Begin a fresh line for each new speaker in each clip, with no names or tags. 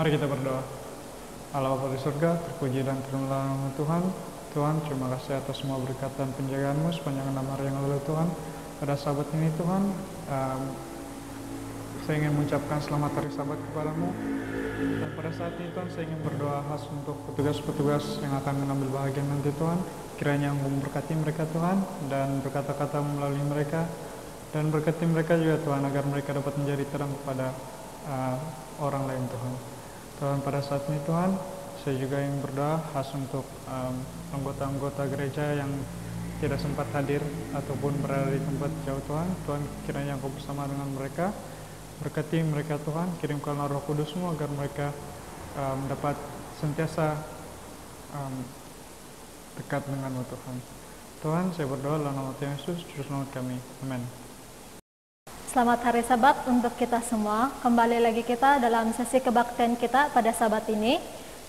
Mari kita berdoa. Allah Bapa di surga, terpuji dan terpujilah nama Tuhan. Tuhan, terima kasih atas semua berkat dan penjagaan-Mu sepanjang 6 hari yang lalu Tuhan. Pada sahabat ini Tuhan, saya ingin mengucapkan selamat hari Sabat kepadamu. Dan pada saat ini Tuhan, saya ingin berdoa khas untuk petugas-petugas yang akan mengambil bahagian nanti Tuhan. Kiranya Engkau memberkati mereka Tuhan, dan berkata-kata melalui mereka, dan berkati mereka juga Tuhan, agar mereka dapat menjadi terang kepada orang lain Tuhan. Tuhan, pada saat ini Tuhan, saya juga ingin berdoa khas untuk anggota-anggota gereja yang tidak sempat hadir ataupun berada di tempat jauh Tuhan. Tuhan, kiranya Engkau bersama dengan mereka, berkati mereka Tuhan, kirimkanlah Roh Kudus-Mu agar mereka dapat sentiasa dekat dengan-Mu Tuhan. Tuhan, saya berdoa dalam nama Tuhan Yesus, Juru Selamat kami. Amin.
Selamat hari Sabat untuk kita semua. Kembali lagi kita dalam sesi kebaktian kita pada Sabat ini.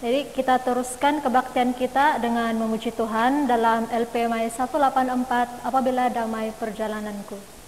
Jadi kita teruskan kebaktian kita dengan memuji Tuhan dalam LP May 184, Apabila Damai Perjalananku.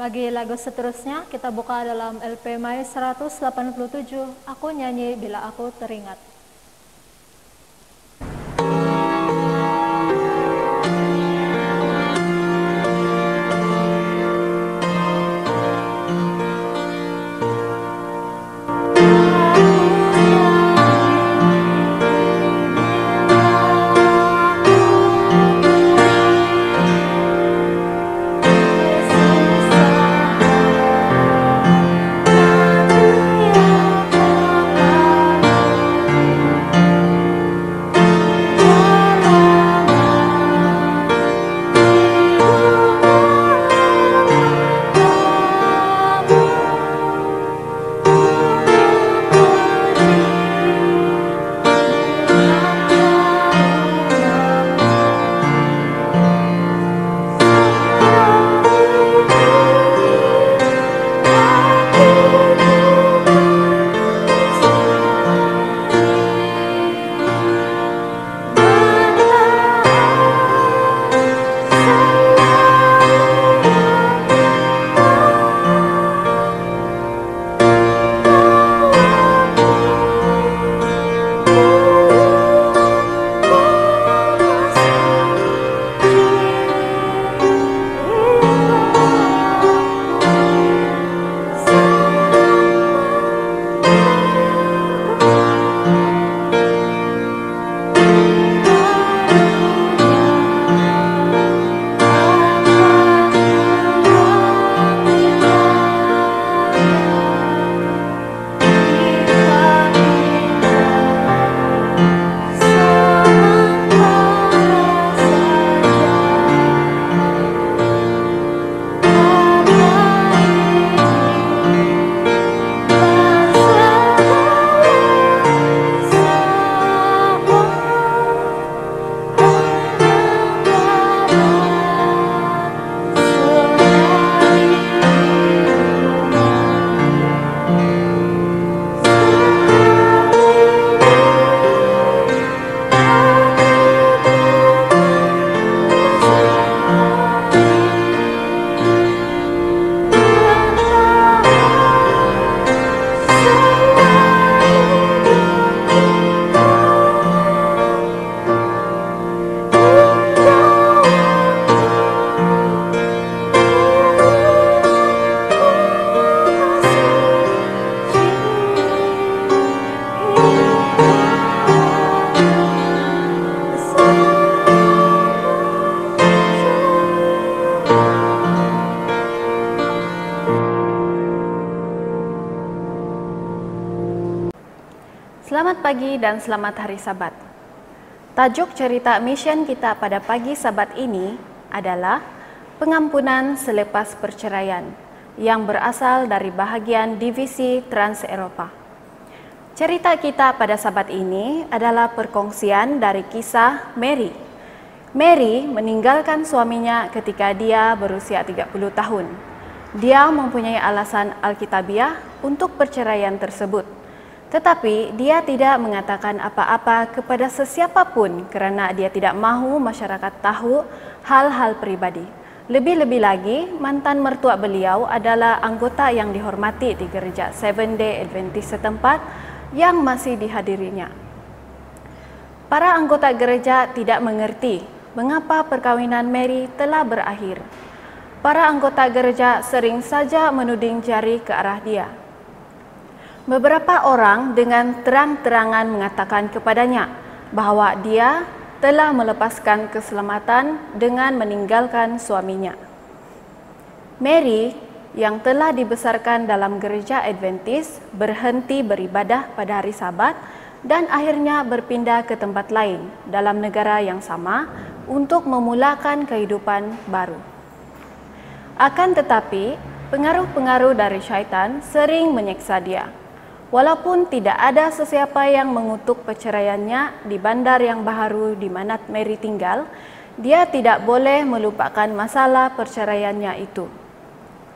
Bagi lagu seterusnya, kita buka dalam LP May 187, Aku Nyanyi Bila Aku Teringat.
Aku Selamat pagi dan selamat hari Sabat. Tajuk cerita mission kita pada pagi Sabat ini adalah pengampunan selepas perceraian yang berasal dari bahagian divisi Trans Eropa. Cerita kita pada Sabat ini adalah perkongsian dari kisah Mary. Mary meninggalkan suaminya ketika dia berusia 30 tahun. Dia mempunyai alasan alkitabiah untuk perceraian tersebut. Tetapi dia tidak mengatakan apa-apa kepada sesiapapun kerana dia tidak mahu masyarakat tahu hal-hal pribadi. Lebih-lebih lagi, mantan mertua beliau adalah anggota yang dihormati di gereja Seventh-day Adventist setempat yang masih dihadirinya. Para anggota gereja tidak mengerti mengapa perkawinan Mary telah berakhir. Para anggota gereja sering saja menuding jari ke arah dia. Beberapa orang dengan terang-terangan mengatakan kepadanya bahawa dia telah melepaskan keselamatan dengan meninggalkan suaminya. Mary yang telah dibesarkan dalam gereja Adventist berhenti beribadah pada hari Sabat dan akhirnya berpindah ke tempat lain dalam negara yang sama untuk memulakan kehidupan baru. Akan tetapi, pengaruh-pengaruh dari syaitan sering menyeksa dia. Walaupun tidak ada sesiapa yang mengutuk perceraiannya di bandar yang baharu di mana Mary tinggal, dia tidak boleh melupakan masalah perceraiannya itu.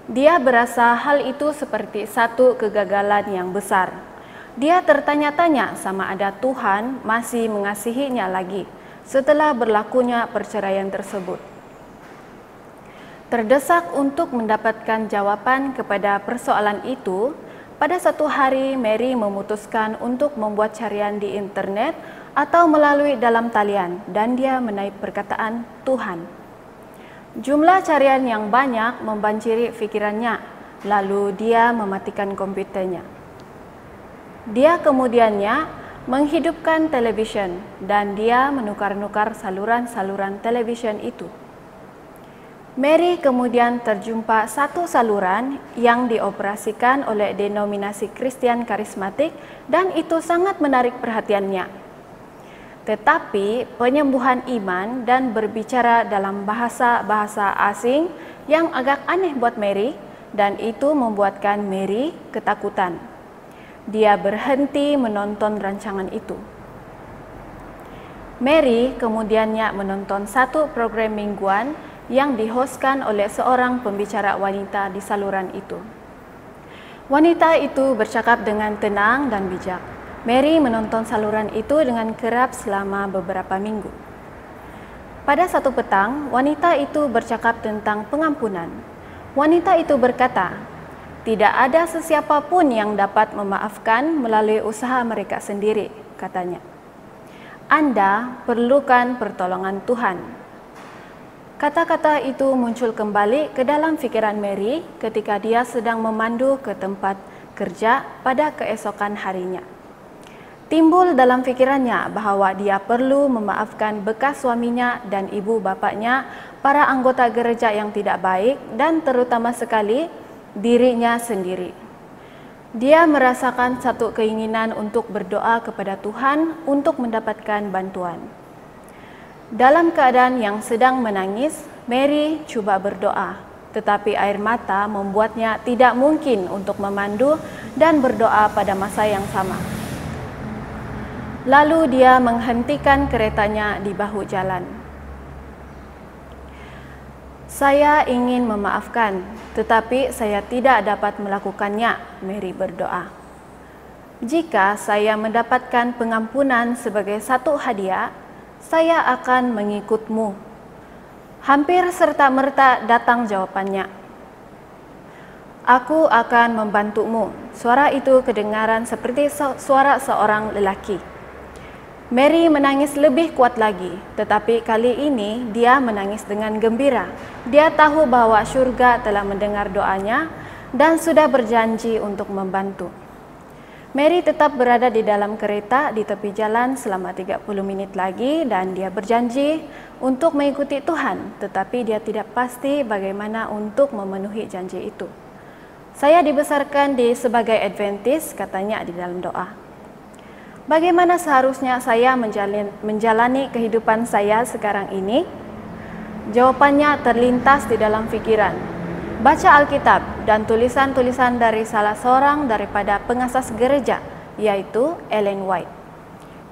Dia berasa hal itu seperti satu kegagalan yang besar. Dia tertanya-tanya sama ada Tuhan masih mengasihinya lagi setelah berlakunya perceraian tersebut. Terdesak untuk mendapatkan jawapan kepada persoalan itu, pada satu hari Mary memutuskan untuk membuat carian di internet atau melalui dalam talian dan dia menaip perkataan Tuhan. Jumlah carian yang banyak membanjiri fikirannya, lalu dia mematikan komputernya. Dia kemudiannya menghidupkan televisyen dan dia menukar-nukar saluran-saluran televisyen itu. Mary kemudian terjumpa satu saluran yang dioperasikan oleh denominasi Kristian Karismatik dan itu sangat menarik perhatiannya. Tetapi penyembuhan iman dan berbicara dalam bahasa-bahasa asing yang agak aneh buat Mary dan itu membuatkan Mary ketakutan. Dia berhenti menonton rancangan itu. Mary kemudiannya menonton satu program mingguan yang dihostkan oleh seorang pembicara wanita di saluran itu. Wanita itu bercakap dengan tenang dan bijak. Mary menonton saluran itu dengan kerap selama beberapa minggu. Pada satu petang, wanita itu bercakap tentang pengampunan. Wanita itu berkata, "Tidak ada sesiapa pun yang dapat memaafkan melalui usaha mereka sendiri," katanya. "Anda perlukan pertolongan Tuhan." Kata-kata itu muncul kembali ke dalam fikiran Mary ketika dia sedang memandu ke tempat kerja pada keesokan harinya. Timbul dalam fikirannya bahawa dia perlu memaafkan bekas suaminya dan ibu bapaknya, para anggota gereja yang tidak baik dan terutama sekali dirinya sendiri. Dia merasakan satu keinginan untuk berdoa kepada Tuhan untuk mendapatkan bantuan. Dalam keadaan yang sedang menangis, Mary cuba berdoa, tetapi air mata membuatnya tidak mungkin untuk memandu dan berdoa pada masa yang sama. Lalu dia menghentikan keretanya di bahu jalan. "Saya ingin memaafkan, tetapi saya tidak dapat melakukannya," Mary berdoa. "Jika saya mendapatkan pengampunan sebagai satu hadiah, saya akan mengikutmu." Hampir serta-merta datang jawapannya. "Aku akan membantumu." Suara itu kedengaran seperti suara seorang lelaki. Mary menangis lebih kuat lagi, tetapi kali ini dia menangis dengan gembira. Dia tahu bahwa syurga telah mendengar doanya dan sudah berjanji untuk membantu. Mary tetap berada di dalam kereta di tepi jalan selama 30 menit lagi dan dia berjanji untuk mengikuti Tuhan, tetapi dia tidak pasti bagaimana untuk memenuhi janji itu. "Saya dibesarkan sebagai Adventist," katanya di dalam doa. Bagaimana seharusnya saya menjalani kehidupan saya sekarang ini? Jawabannya terlintas di dalam pikiran. Baca Alkitab dan tulisan-tulisan dari salah seorang daripada pengasas gereja, yaitu Ellen White.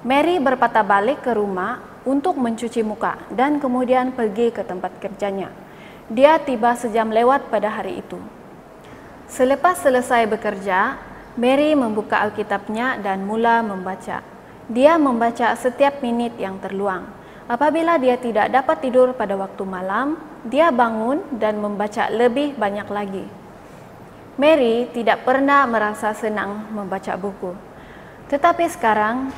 Mary berpatah balik ke rumah untuk mencuci muka dan kemudian pergi ke tempat kerjanya. Dia tiba sejam lewat pada hari itu. Selepas selesai bekerja, Mary membuka Alkitabnya dan mula membaca. Dia membaca setiap menit yang terluang. Apabila dia tidak dapat tidur pada waktu malam, dia bangun dan membaca lebih banyak lagi. Mary tidak pernah merasa senang membaca buku. Tetapi sekarang,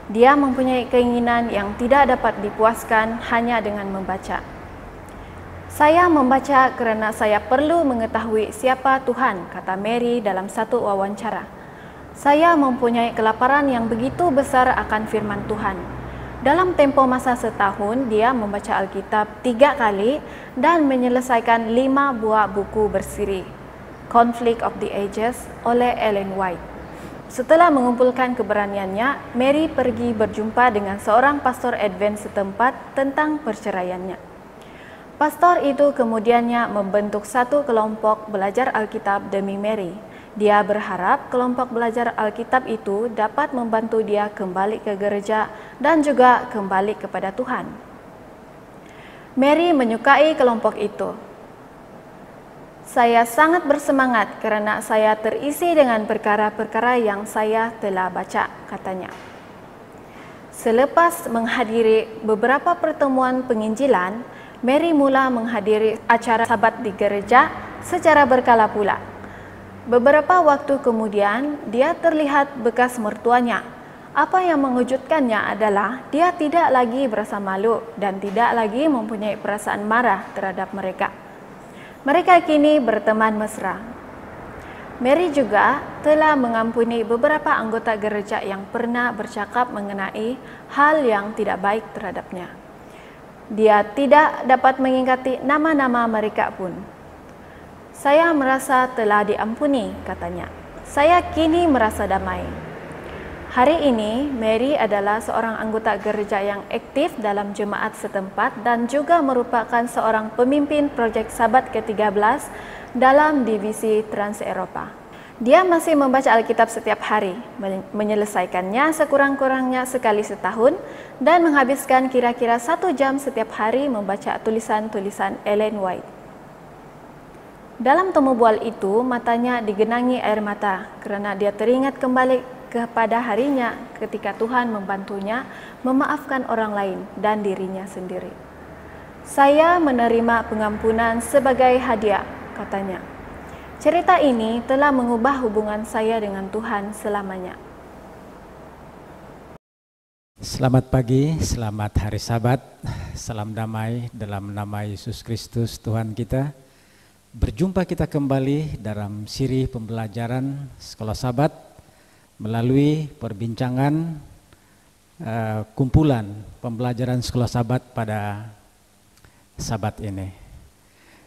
dia mempunyai keinginan yang tidak dapat dipuaskan hanya dengan membaca. Saya membaca karena saya perlu mengetahui siapa Tuhan, kata Mary dalam satu wawancara. Saya mempunyai kelaparan yang begitu besar akan firman Tuhan. Dalam tempo masa setahun, dia membaca Alkitab 3 kali dan menyelesaikan 5 buah buku bersiri. Conflict of the Ages oleh Ellen White. Setelah mengumpulkan keberaniannya, Mary pergi berjumpa dengan seorang pastor Advent setempat tentang perceraiannya. Pastor itu kemudiannya membentuk satu kelompok belajar Alkitab demi Mary. Dia berharap kelompok belajar Alkitab itu dapat membantu dia kembali ke gereja dan juga kembali kepada Tuhan. Mary menyukai kelompok itu. Saya sangat bersemangat karena saya terisi dengan perkara-perkara yang saya telah baca, katanya. Selepas menghadiri beberapa pertemuan penginjilan, Mary mula menghadiri acara Sabat di gereja secara berkala pula. Beberapa waktu kemudian, dia terlihat bekas mertuanya. Apa yang mengejutkannya adalah dia tidak lagi berasa malu dan tidak lagi mempunyai perasaan marah terhadap mereka. Mereka kini berteman mesra. Mary juga telah mengampuni beberapa anggota gereja yang pernah bercakap mengenai hal yang tidak baik terhadapnya. Dia tidak dapat mengingati nama-nama mereka pun. Saya merasa telah diampuni, katanya. Saya kini merasa damai. Hari ini, Mary adalah seorang anggota gereja yang aktif dalam jemaat setempat dan juga merupakan seorang pemimpin proyek Sabat ke-13 dalam divisi Trans-Eropa. Dia masih membaca Alkitab setiap hari, menyelesaikannya sekurang-kurangnya sekali setahun, dan menghabiskan kira-kira 1 jam setiap hari membaca tulisan-tulisan Ellen White. Dalam temu bual itu, matanya digenangi air mata karena dia teringat kembali kepada harinya ketika Tuhan membantunya memaafkan orang lain dan dirinya sendiri. Saya menerima pengampunan sebagai hadiah, katanya. Cerita ini telah mengubah hubungan saya dengan Tuhan selamanya.
Selamat pagi, selamat hari Sabat, salam damai dalam nama Yesus Kristus Tuhan kita. Berjumpa kita kembali dalam siri pembelajaran Sekolah Sabat melalui perbincangan kumpulan pembelajaran Sekolah Sabat pada Sabat ini.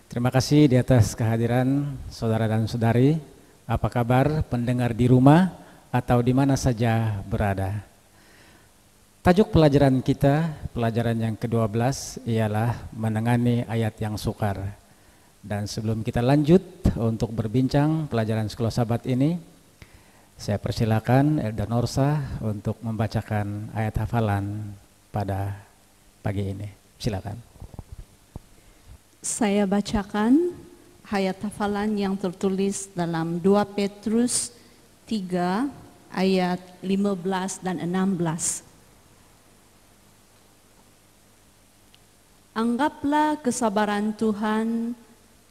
Terima kasih di atas kehadiran saudara dan saudari. Apa kabar pendengar di rumah atau di mana saja berada? Tajuk pelajaran kita, pelajaran yang ke-12 ialah menangani ayat yang sukar. Dan sebelum kita lanjut untuk berbincang pelajaran Sekolah Sabat ini, saya persilakan Elda Norsa untuk membacakan ayat hafalan pada pagi ini. Silakan.
Saya bacakan ayat hafalan yang tertulis dalam 2 Petrus 3 ayat 15 dan 16. Anggaplah kesabaran Tuhan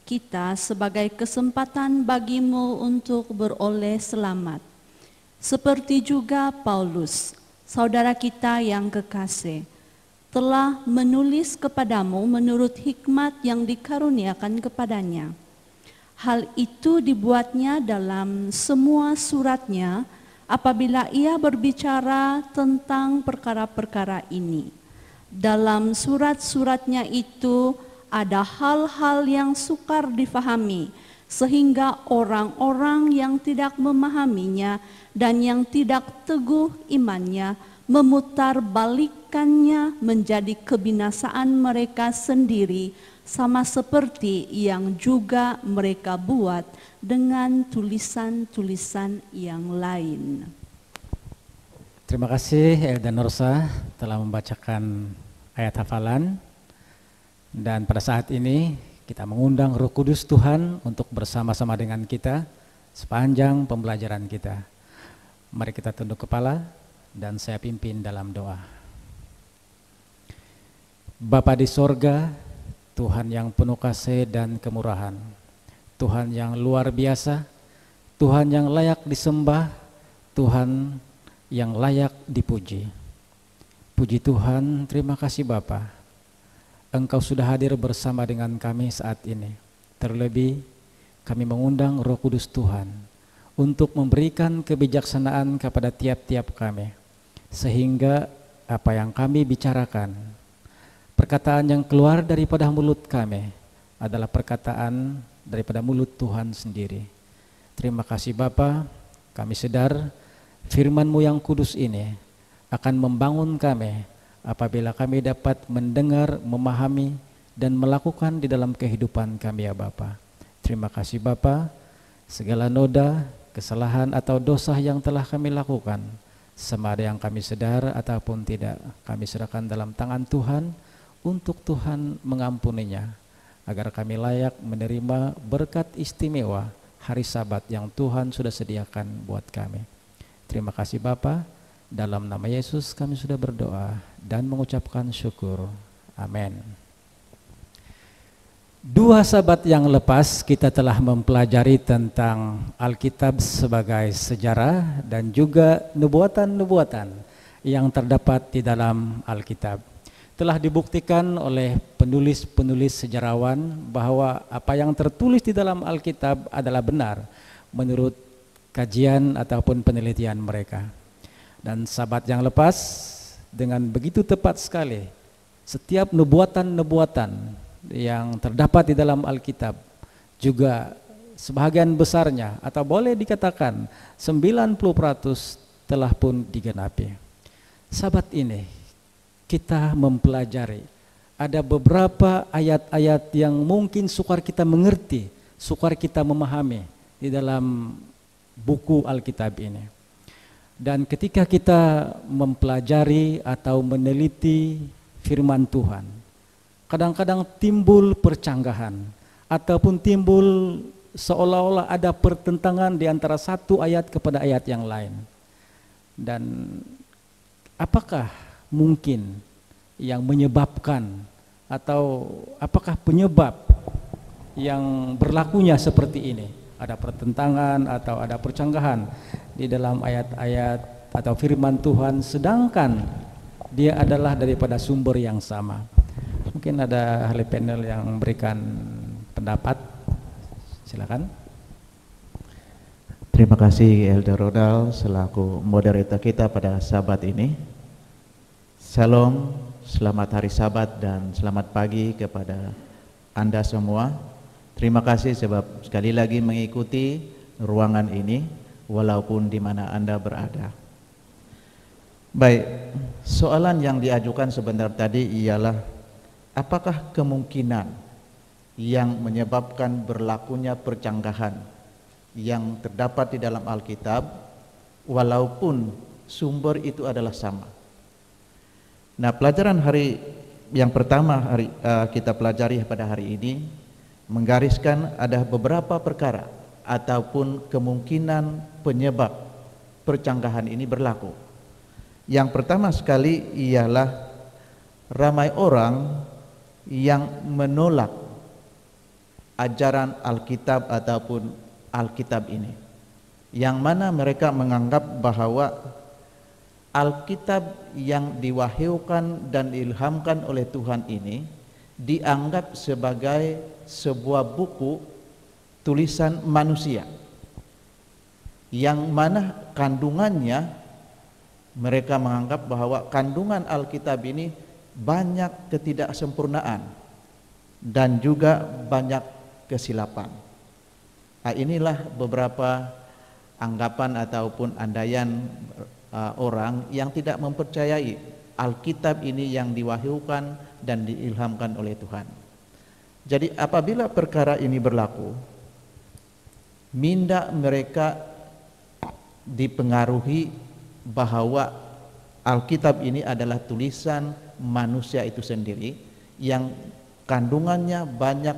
kita sebagai kesempatan bagimu untuk beroleh selamat. Seperti juga Paulus, saudara kita yang kekasih, telah menulis kepadamu menurut hikmat yang dikaruniakan kepadanya. Hal itu dibuatnya dalam semua suratnya apabila ia berbicara tentang perkara-perkara ini. Dalam surat-suratnya itu ada hal-hal yang sukar difahami sehingga orang-orang yang tidak memahaminya dan yang tidak teguh imannya memutarbalikkannya menjadi kebinasaan mereka sendiri, sama seperti yang juga mereka buat dengan tulisan-tulisan yang lain.
Terima kasih Elda Norsa telah membacakan ayat hafalan. Dan pada saat ini kita mengundang Roh Kudus Tuhan untuk bersama-sama dengan kita sepanjang pembelajaran kita. Mari kita tunduk kepala dan saya pimpin dalam doa. Bapa di sorga, Tuhan yang penuh kasih dan kemurahan, Tuhan yang luar biasa, Tuhan yang layak disembah, Tuhan yang layak dipuji. Puji Tuhan, terima kasih Bapa. Engkau sudah hadir bersama dengan kami saat ini. Terlebih kami mengundang Roh Kudus Tuhan untuk memberikan kebijaksanaan kepada tiap-tiap kami, sehingga apa yang kami bicarakan, perkataan yang keluar daripada mulut kami adalah perkataan daripada mulut Tuhan sendiri. Terima kasih Bapa, kami sadar firman-Mu yang kudus ini akan membangun kami apabila kami dapat mendengar, memahami, dan melakukan di dalam kehidupan kami ya Bapa. Terima kasih Bapa, segala noda, kesalahan atau dosa yang telah kami lakukan, sama ada yang kami sadar ataupun tidak, kami serahkan dalam tangan Tuhan untuk Tuhan mengampuninya, agar kami layak menerima berkat istimewa hari Sabat yang Tuhan sudah sediakan buat kami. Terima kasih Bapa. Dalam nama Yesus kami sudah berdoa dan mengucapkan syukur. Amin. 2 Sabat yang lepas kita telah mempelajari tentang Alkitab sebagai sejarah dan juga nubuatan-nubuatan yang terdapat di dalam Alkitab. Telah dibuktikan oleh penulis-penulis sejarawan bahwa apa yang tertulis di dalam Alkitab adalah benar menurut kajian ataupun penelitian mereka. Dan Sabat yang lepas dengan begitu tepat sekali setiap nubuatan-nubuatan yang terdapat di dalam Alkitab juga sebahagian besarnya atau boleh dikatakan 90% telah pun digenapi. Sabat ini kita mempelajari ada beberapa ayat-ayat yang mungkin sukar kita mengerti, sukar kita memahami di dalam buku Alkitab ini. Dan ketika kita mempelajari atau meneliti firman Tuhan, kadang-kadang timbul percanggahan ataupun timbul seolah-olah ada pertentangan di antara satu ayat kepada ayat yang lain. Dan apakah mungkin yang menyebabkan atau apakah penyebab yang berlakunya seperti ini? Ada pertentangan atau ada percanggahan di dalam ayat-ayat atau firman Tuhan, sedangkan dia adalah daripada sumber yang sama. Mungkin ada ahli panel yang memberikan pendapat, silakan.
Terima kasih Elder Rodal selaku moderator kita pada Sabat ini. Shalom, selamat hari Sabat dan selamat pagi kepada Anda semua. Terima kasih sebab sekali lagi mengikuti ruangan ini walaupun di mana Anda berada. Baik, soalan yang diajukan sebentar tadi ialah apakah kemungkinan yang menyebabkan berlakunya percanggahan yang terdapat di dalam Alkitab walaupun sumber itu adalah sama. Nah, pelajaran hari yang pertama kita pelajari pada hari ini menggariskan ada beberapa perkara ataupun kemungkinan penyebab percanggahan ini berlaku. Yang pertama sekali ialah ramai orang yang menolak ajaran Alkitab ataupun Alkitab ini, yang mana mereka menganggap bahwa Alkitab yang diwahyukan dan diilhamkan oleh Tuhan ini dianggap sebagai sebuah buku tulisan manusia, yang mana kandungannya mereka menganggap bahwa kandungan Alkitab ini banyak ketidaksempurnaan dan juga banyak kesilapan. Inilah beberapa anggapan ataupun andaian orang yang tidak mempercayai Alkitab ini yang diwahyukan dan diilhamkan oleh Tuhan. Jadi apabila perkara ini berlaku, minda mereka dipengaruhi bahwa Alkitab ini adalah tulisan manusia itu sendiri yang kandungannya banyak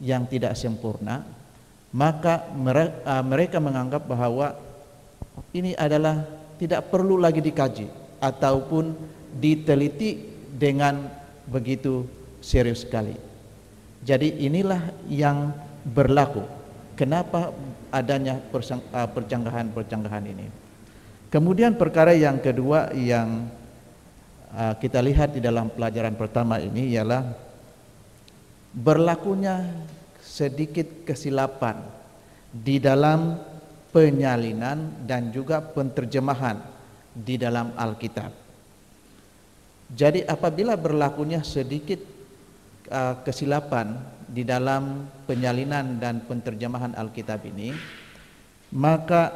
yang tidak sempurna, maka mereka menganggap bahwa ini adalah tidak perlu lagi dikaji ataupun diteliti dengan begitu serius sekali. Jadi inilah yang berlaku. Kenapa adanya percanggahan ini? Kemudian perkara yang kedua yang kita lihat di dalam pelajaran pertama ini ialah berlakunya sedikit kesilapan di dalam penyalinan dan juga penterjemahan di dalam Alkitab. Jadi apabila berlakunya sedikit kesilapan di dalam penyalinan dan penterjemahan Alkitab ini, maka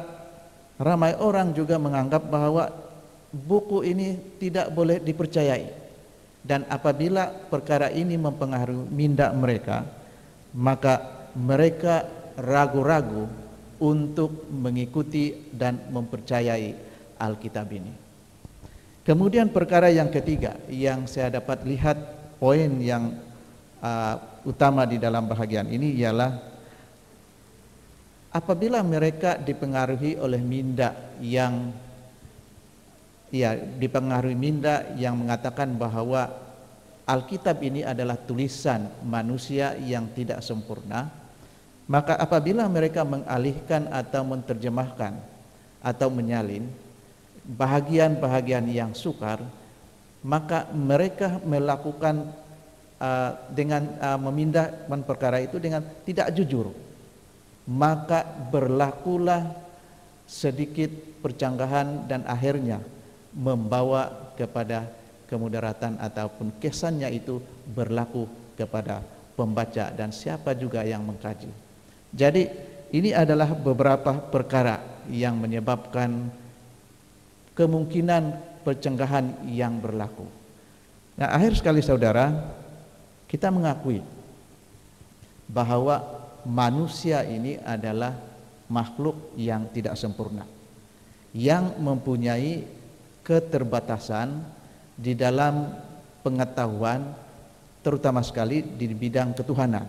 ramai orang juga menganggap bahwa buku ini tidak boleh dipercayai. Dan apabila perkara ini mempengaruhi minda mereka, maka mereka ragu-ragu untuk mengikuti dan mempercayai Alkitab ini. Kemudian perkara yang ketiga yang saya dapat lihat poin yang utama di dalam bahagian ini ialah apabila mereka dipengaruhi oleh minda yang mengatakan bahwa Alkitab ini adalah tulisan manusia yang tidak sempurna, maka apabila mereka mengalihkan atau menerjemahkan atau menyalin bahagian-bahagian yang sukar, maka mereka melakukan dengan memindahkan perkara itu dengan tidak jujur, maka berlakulah sedikit percanggahan dan akhirnya membawa kepada kemudaratan ataupun kesannya itu berlaku kepada pembaca dan siapa juga yang mengkaji. Jadi ini adalah beberapa perkara yang menyebabkan kemungkinan percanggahan yang berlaku. Nah, akhir sekali saudara, kita mengakui bahwa manusia ini adalah makhluk yang tidak sempurna, yang mempunyai keterbatasan di dalam pengetahuan, terutama sekali di bidang ketuhanan,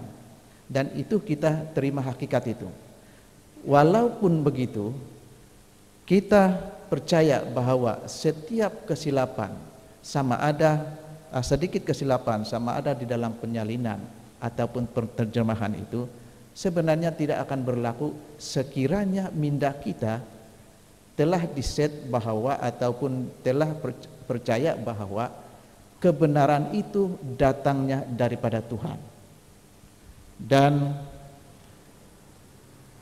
dan itu kita terima hakikat itu. Walaupun begitu, kita percaya bahwa setiap kesilapan, sama ada sedikit kesilapan, sama ada di dalam penyalinan ataupun penerjemahan itu, sebenarnya tidak akan berlaku sekiranya minda kita telah diset bahwa ataupun telah percaya bahwa kebenaran itu datangnya daripada Tuhan. Dan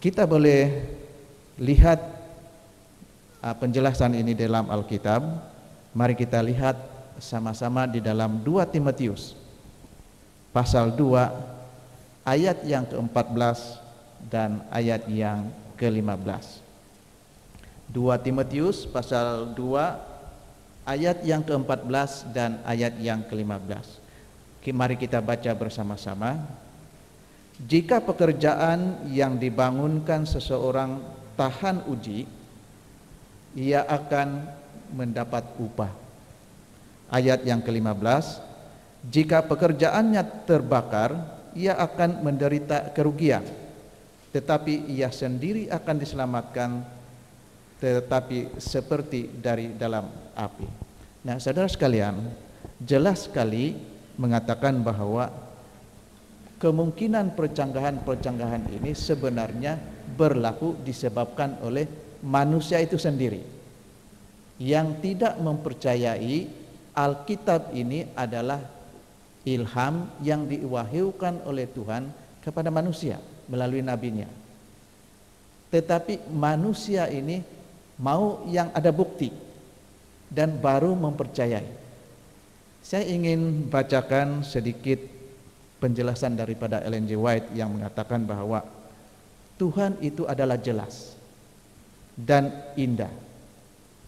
kita boleh lihat penjelasan ini dalam Alkitab. Mari kita lihat sama-sama di dalam 2 Timotius pasal 2 ayat yang ke-14 dan ayat yang ke-15. 2 Timotius pasal 2 ayat yang ke-14 dan ayat yang ke-15. Mari kita baca bersama-sama. Jika pekerjaan yang dibangunkan seseorang tahan uji, ia akan mendapat upah. Ayat yang ke-15, jika pekerjaannya terbakar, ia akan menderita kerugian, tetapi ia sendiri akan diselamatkan, tetapi seperti dari dalam api. Nah, saudara sekalian, jelas sekali mengatakan bahwa kemungkinan percanggahan-percanggahan ini sebenarnya berlaku disebabkan oleh manusia itu sendiri yang tidak mempercayai Alkitab ini adalah ilham yang diwahyukan oleh Tuhan kepada manusia melalui nabinya. Tetapi manusia ini mau yang ada bukti dan baru mempercayai. Saya ingin bacakan sedikit penjelasan daripada Ellen G. White yang mengatakan bahwa Tuhan itu adalah jelas dan indah.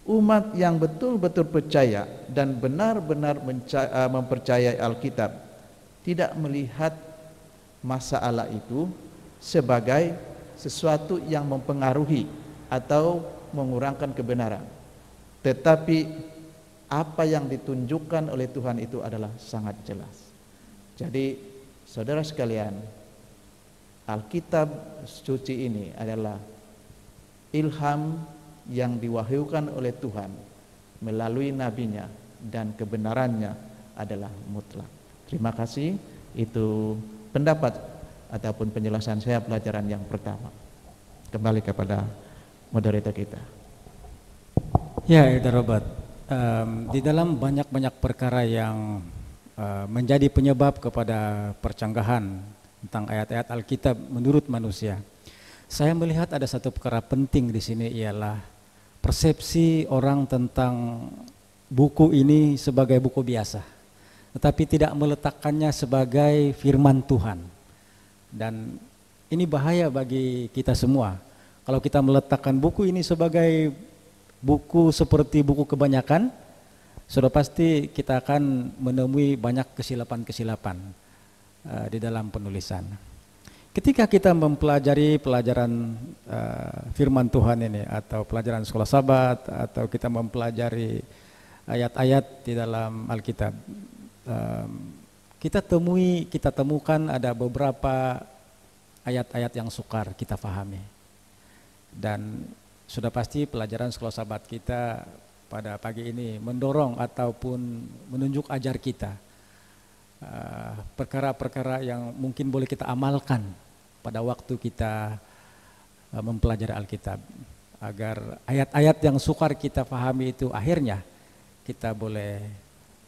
Umat yang betul-betul percaya dan benar-benar mempercayai Alkitab tidak melihat masalah itu sebagai sesuatu yang mempengaruhi atau mengurangkan kebenaran. Tetapi apa yang ditunjukkan oleh Tuhan itu adalah sangat jelas. Jadi saudara sekalian, Alkitab suci ini adalah ilham yang diwahyukan oleh Tuhan melalui nabinya, dan kebenarannya adalah mutlak. Terima kasih, itu pendapat ataupun penjelasan saya pelajaran yang pertama. Kembali kepada moderator kita.
Ya, Elder Robert, di dalam banyak-banyak perkara yang menjadi penyebab kepada percanggahan tentang ayat-ayat Alkitab menurut manusia, saya melihat ada satu perkara penting di sini, ialah persepsi orang tentang buku ini sebagai buku biasa, tetapi tidak meletakkannya sebagai firman Tuhan. Dan ini bahaya bagi kita semua. Kalau kita meletakkan buku ini sebagai buku seperti buku kebanyakan, sudah pasti kita akan menemui banyak kesilapan-kesilapan di dalam penulisan. Ketika kita mempelajari pelajaran firman Tuhan ini, atau pelajaran sekolah Sabat, atau kita mempelajari ayat-ayat di dalam Alkitab, kita temukan ada beberapa ayat-ayat yang sukar kita pahami. Dan sudah pasti pelajaran sekolah Sabat kita pada pagi ini mendorong ataupun menunjuk ajar kita perkara-perkara yang mungkin boleh kita amalkan pada waktu kita mempelajari Alkitab, agar ayat-ayat yang sukar kita pahami itu akhirnya kita boleh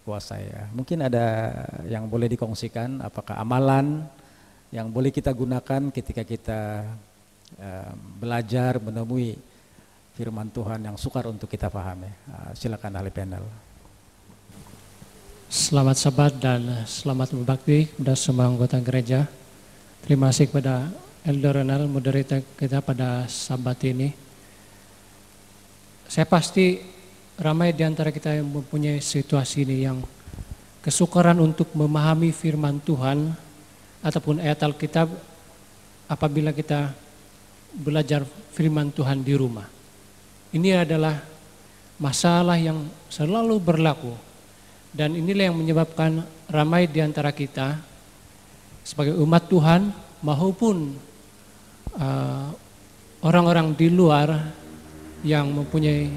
kuasai. Mungkin ada yang boleh dikongsikan, apakah amalan yang boleh kita gunakan ketika kita belajar menemui firman Tuhan yang sukar untuk kita pahami. Silakan ahli panel.
Selamat Sabat dan selamat berbakti kepada semua anggota gereja. Terima kasih kepada Elder Ronald, moderator kita pada Sabat ini. Saya pasti ramai di antara kita yang mempunyai situasi ini yang kesukaran untuk memahami firman Tuhan ataupun ayat Alkitab apabila kita belajar firman Tuhan di rumah. Ini adalah masalah yang selalu berlaku. Dan inilah yang menyebabkan ramai di antara kita sebagai umat Tuhan maupun orang-orang di luar yang mempunyai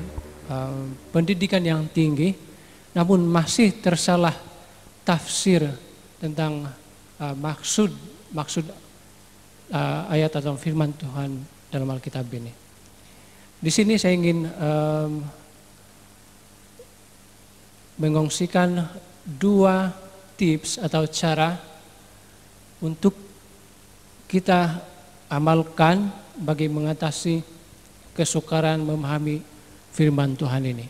pendidikan yang tinggi, namun masih tersalah tafsir tentang maksud ayat atau firman Tuhan dalam Alkitab ini. Di sini saya ingin mengongsikan dua tips atau cara untuk kita amalkan bagi mengatasi kesukaran memahami firman Tuhan ini.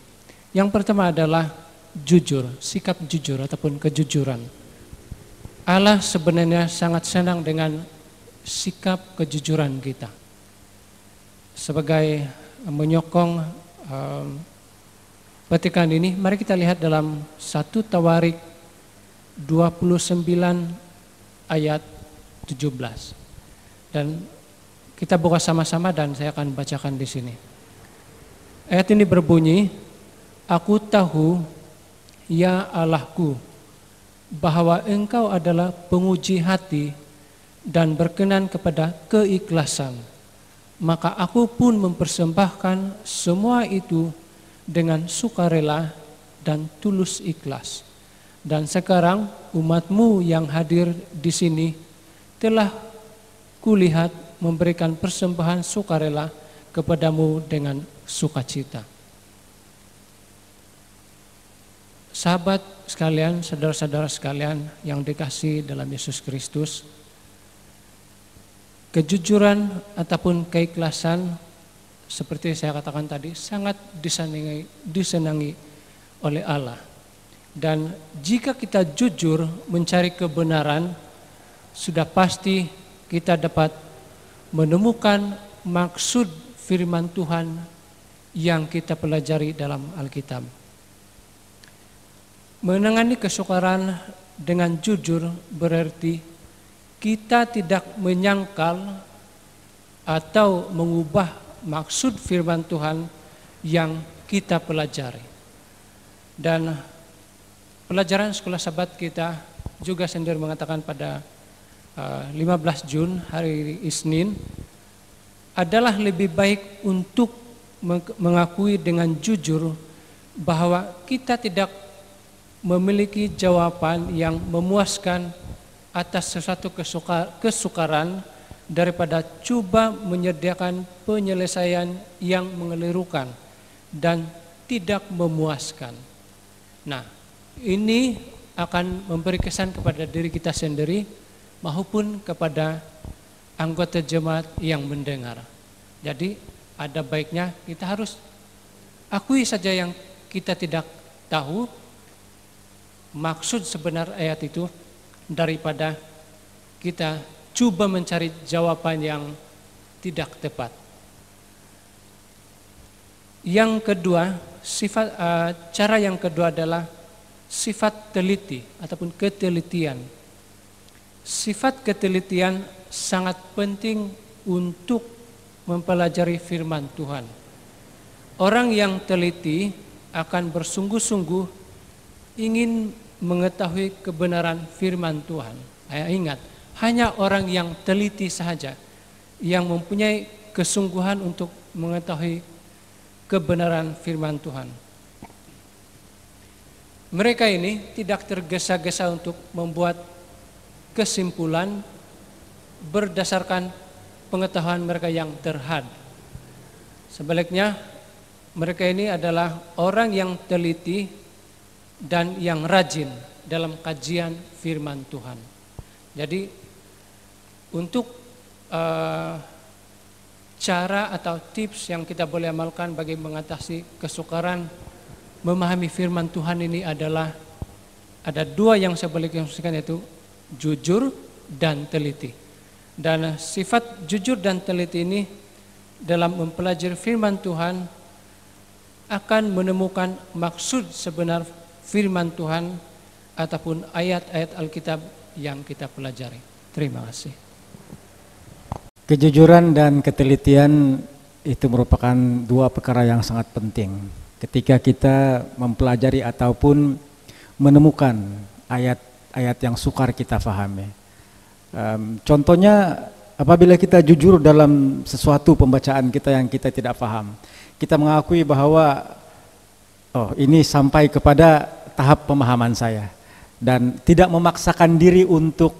Yang pertama adalah jujur, sikap jujur ataupun kejujuran. Allah sebenarnya sangat senang dengan sikap kejujuran kita. Sebagai menyokong petikan ini, mari kita lihat dalam 1 Tawarik 29 ayat 17. Dan kita buka sama-sama dan saya akan bacakan di sini. Ayat ini berbunyi, "Aku tahu, ya Allahku, bahwa Engkau adalah penguji hati dan berkenan kepada keikhlasan. Maka aku pun mempersembahkan semua itu dengan sukarela dan tulus ikhlas. Dan sekarang umatmu yang hadir di sini telah kulihat memberikan persembahan sukarela kepadamu dengan sukacita." Sahabat sekalian, saudara-saudara sekalian yang dikasihi dalam Yesus Kristus, kejujuran ataupun keikhlasan seperti saya katakan tadi sangat disenangi oleh Allah. Dan jika kita jujur mencari kebenaran, sudah pasti kita dapat menemukan maksud firman Tuhan yang kita pelajari dalam Alkitab. Menangani kesukaran dengan jujur berarti kita tidak menyangkal atau mengubah maksud firman Tuhan yang kita pelajari. Dan pelajaran sekolah Sabat kita juga sendiri mengatakan pada 15 Jun hari Isnin adalah lebih baik untuk mengakui dengan jujur bahwa kita tidak memiliki jawaban yang memuaskan atas sesuatu kesukaran daripada coba menyediakan penyelesaian yang mengelirukan dan tidak memuaskan. Nah, ini akan memberi kesan kepada diri kita sendiri maupun kepada anggota jemaat yang mendengar. Jadi ada baiknya kita harus akui saja yang kita tidak tahu maksud sebenar ayat itu daripada kita coba mencari jawaban yang tidak tepat. Yang kedua, cara yang kedua adalah sifat teliti ataupun ketelitian. Sifat ketelitian sangat penting untuk mempelajari firman Tuhan. Orang yang teliti akan bersungguh-sungguh ingin mengetahui kebenaran firman Tuhan. Ingat, hanya orang yang teliti saja yang mempunyai kesungguhan untuk mengetahui kebenaran firman Tuhan. Mereka ini tidak tergesa-gesa untuk membuat kesimpulan berdasarkan pengetahuan mereka yang terhad. Sebaliknya, mereka ini adalah orang yang teliti dan yang rajin dalam kajian firman Tuhan. Jadi untuk cara atau tips yang kita boleh amalkan bagi mengatasi kesukaran memahami firman Tuhan ini adalah ada dua yang saya boleh konsumsikan, yaitu jujur dan teliti. Dan sifat jujur dan teliti ini dalam mempelajari firman Tuhan akan menemukan maksud sebenar firman Tuhan ataupun ayat-ayat Alkitab yang kita pelajari. Terima kasih.
Kejujuran dan ketelitian itu merupakan dua perkara yang sangat penting ketika kita mempelajari ataupun menemukan ayat-ayat yang sukar kita pahami. Contohnya apabila kita jujur dalam sesuatu pembacaan kita yang kita tidak paham, kita mengakui bahwa ini sampai kepada tahap pemahaman saya dan tidak memaksakan diri untuk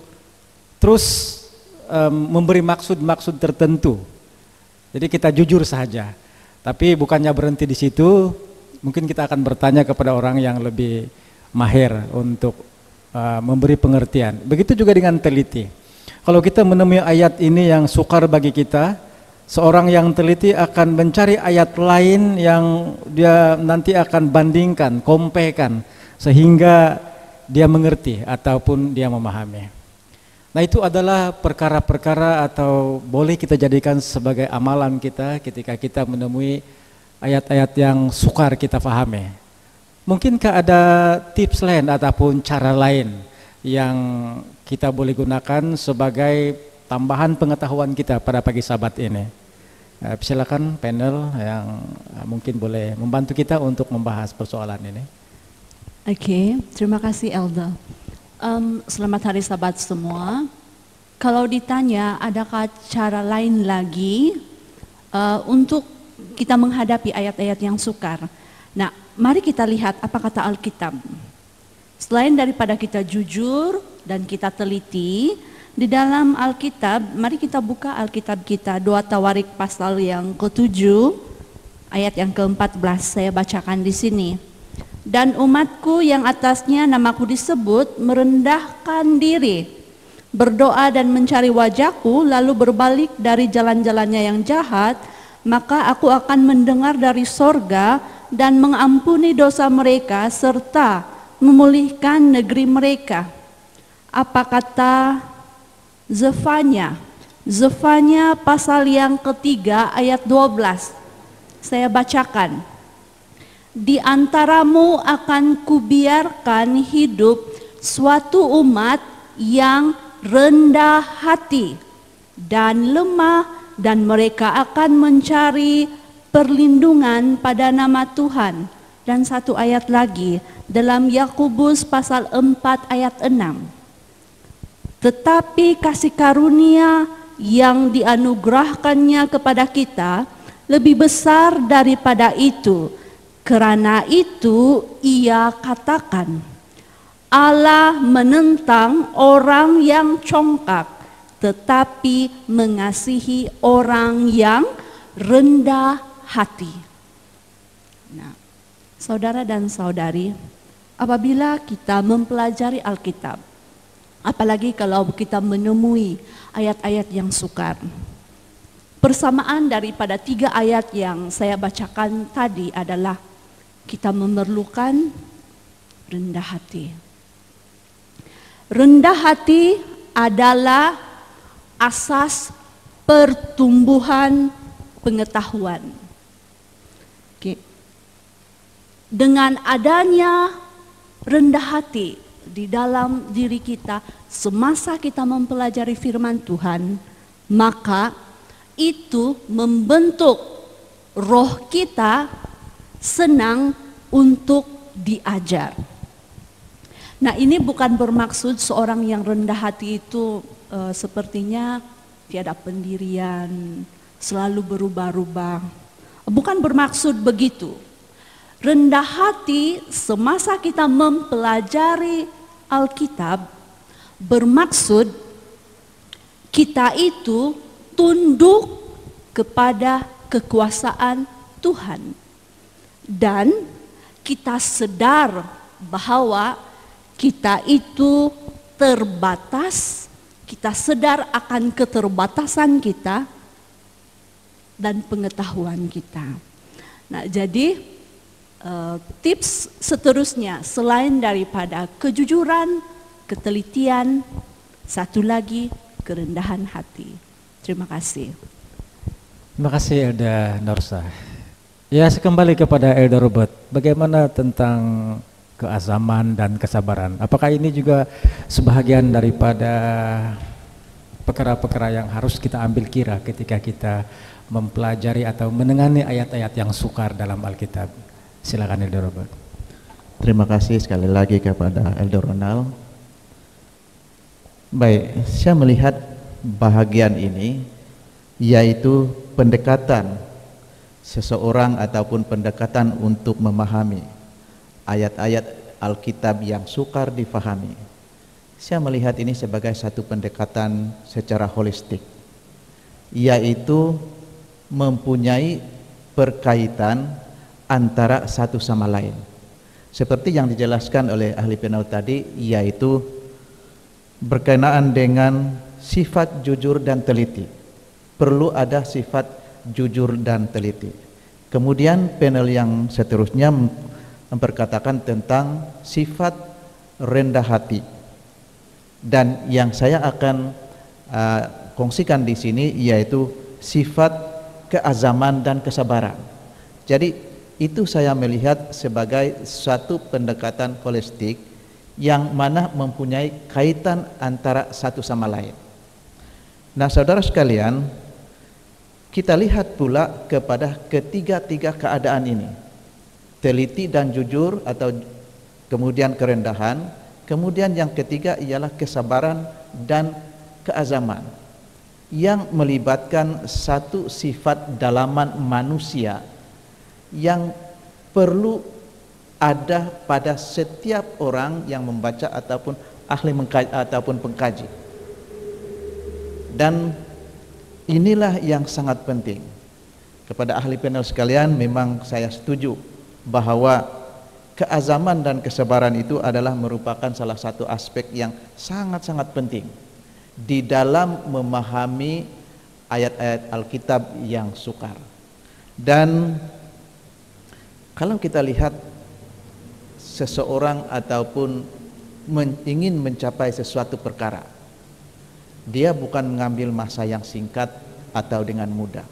terus memberi maksud-maksud tertentu. Jadi kita jujur saja, tapi bukannya berhenti di situ. Mungkin kita akan bertanya kepada orang yang lebih mahir untuk memberi pengertian. Begitu juga dengan teliti. Kalau kita menemui ayat ini yang sukar bagi kita, seorang yang teliti akan mencari ayat lain yang dia nanti akan bandingkan, kompekan, sehingga dia mengerti ataupun dia memahami. Nah, itu adalah perkara-perkara atau boleh kita jadikan sebagai amalan kita ketika kita menemui ayat-ayat yang sukar kita pahami. Mungkinkah ada tips lain ataupun cara lain yang kita boleh gunakan sebagai tambahan pengetahuan kita pada pagi Sabat ini? Silakan panel yang mungkin boleh membantu kita untuk membahas persoalan ini.
Oke, terima kasih Elda. Selamat hari Sabat semua. Kalau ditanya adakah cara lain lagi untuk kita menghadapi ayat-ayat yang sukar? Nah, mari kita lihat apa kata Alkitab. Selain daripada kita jujur dan kita teliti, di dalam Alkitab, mari kita buka Alkitab kita, 2 Tawarik pasal yang ke-7, ayat yang ke-14, saya bacakan di sini. Dan umatku yang atasnya namaku disebut merendahkan diri, berdoa dan mencari wajahku, lalu berbalik dari jalan-jalannya yang jahat, maka aku akan mendengar dari sorga dan mengampuni dosa mereka serta memulihkan negeri mereka. Apa kata Zefanya Zefanya pasal yang ketiga ayat 12. Saya bacakan. Di antaramu akan kubiarkan hidup suatu umat yang rendah hati dan lemah, dan mereka akan mencari perlindungan pada nama Tuhan. Dan satu ayat lagi dalam Yakobus pasal 4 ayat 6. Tetapi kasih karunia yang dianugerahkannya kepada kita lebih besar daripada itu. Karena itu ia katakan, Allah menentang orang yang congkak, tetapi mengasihi orang yang rendah hati. Nah, saudara dan saudari, apabila kita mempelajari Alkitab, apalagi kalau kita menemui ayat-ayat yang sukar, persamaan daripada 3 ayat yang saya bacakan tadi adalah kita memerlukan rendah hati. Rendah hati adalah asas pertumbuhan pengetahuan. Oke. Dengan adanya rendah hati di dalam diri kita semasa kita mempelajari firman Tuhan, maka itu membentuk roh kita senang untuk diajar. Nah, ini bukan bermaksud seorang yang rendah hati itu sepertinya tiada pendirian, selalu berubah-ubah. Bukan bermaksud begitu. Rendah hati semasa kita mempelajari Alkitab bermaksud kita itu tunduk kepada kekuasaan Tuhan. Dan kita sadar bahwa kita itu terbatas, kita sadar akan keterbatasan kita dan pengetahuan kita. Nah, jadi tips seterusnya selain daripada kejujuran, ketelitian, satu lagi kerendahan hati. Terima kasih.
Terima kasih Elda Norsa. Ya, kembali kepada Elda Robert. Bagaimana tentang keazaman dan kesabaran? Apakah ini juga sebahagian daripada perkara-perkara yang harus kita ambil kira ketika kita mempelajari atau menengani ayat-ayat yang sukar dalam Alkitab? Silakan Elda Robert.
Terima kasih sekali lagi kepada Elda Ronald. Baik, saya melihat bahagian ini yaitu pendekatan seseorang ataupun pendekatan untuk memahami ayat-ayat Alkitab yang sukar difahami. Saya melihat ini sebagai satu pendekatan secara holistik, yaitu mempunyai perkaitan antara satu sama lain. Seperti yang dijelaskan oleh ahli penau tadi, yaitu berkenaan dengan sifat jujur dan teliti. Perlu ada sifat jujur dan teliti. Kemudian panel yang seterusnya memperkatakan tentang sifat rendah hati. Dan yang saya akan kongsikan di sini yaitu sifat keazaman dan kesabaran. Jadi itu saya melihat sebagai suatu pendekatan holistik yang mana mempunyai kaitan antara satu sama lain. Nah, saudara sekalian, kita lihat pula kepada ketiga-tiga keadaan ini. Teliti dan jujur atau kemudian kerendahan, kemudian yang ketiga ialah kesabaran dan keazaman yang melibatkan satu sifat dalaman manusia yang perlu ada pada setiap orang yang membaca ataupun ahli ataupun pengkaji. Dan inilah yang sangat penting. Kepada ahli panel sekalian, memang saya setuju bahwa keazaman dan kesabaran itu adalah merupakan salah satu aspek yang sangat-sangat penting di dalam memahami ayat-ayat Alkitab yang sukar. Dan kalau kita lihat seseorang ataupun ingin mencapai sesuatu perkara, Dia bukan mengambil masa yang singkat atau dengan mudah,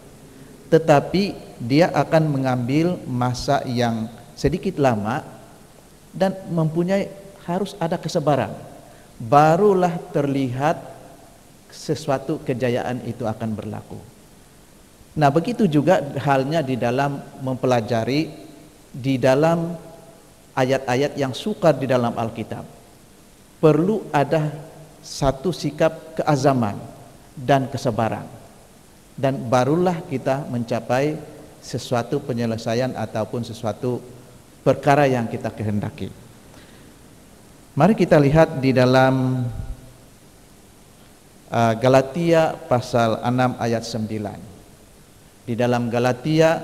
tetapi dia akan mengambil masa yang sedikit lama dan harus ada kesabaran. Barulah terlihat sesuatu kejayaan itu akan berlaku. Nah, begitu juga halnya di dalam mempelajari di dalam ayat-ayat yang sukar di dalam Alkitab. Perlu ada satu sikap keazaman dan kesabaran, dan barulah kita mencapai sesuatu penyelesaian ataupun sesuatu perkara yang kita kehendaki. Mari kita lihat di dalam Galatia pasal 6 ayat 9. Di dalam Galatia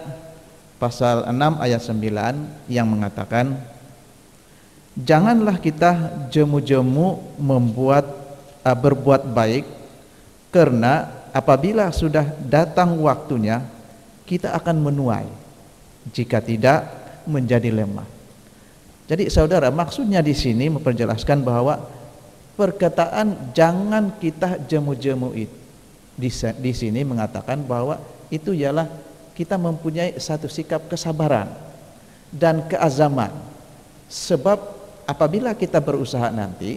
pasal 6 ayat 9 yang mengatakan, janganlah kita jemu-jemu berbuat baik, karena apabila sudah datang waktunya kita akan menuai, jika tidak menjadi lemah. Jadi saudara, maksudnya di sini memperjelaskan bahwa perkataan jangan kita jemu-jemu itu di sini mengatakan bahwa itu ialah kita mempunyai satu sikap kesabaran dan keazaman. Sebab apabila kita berusaha nanti,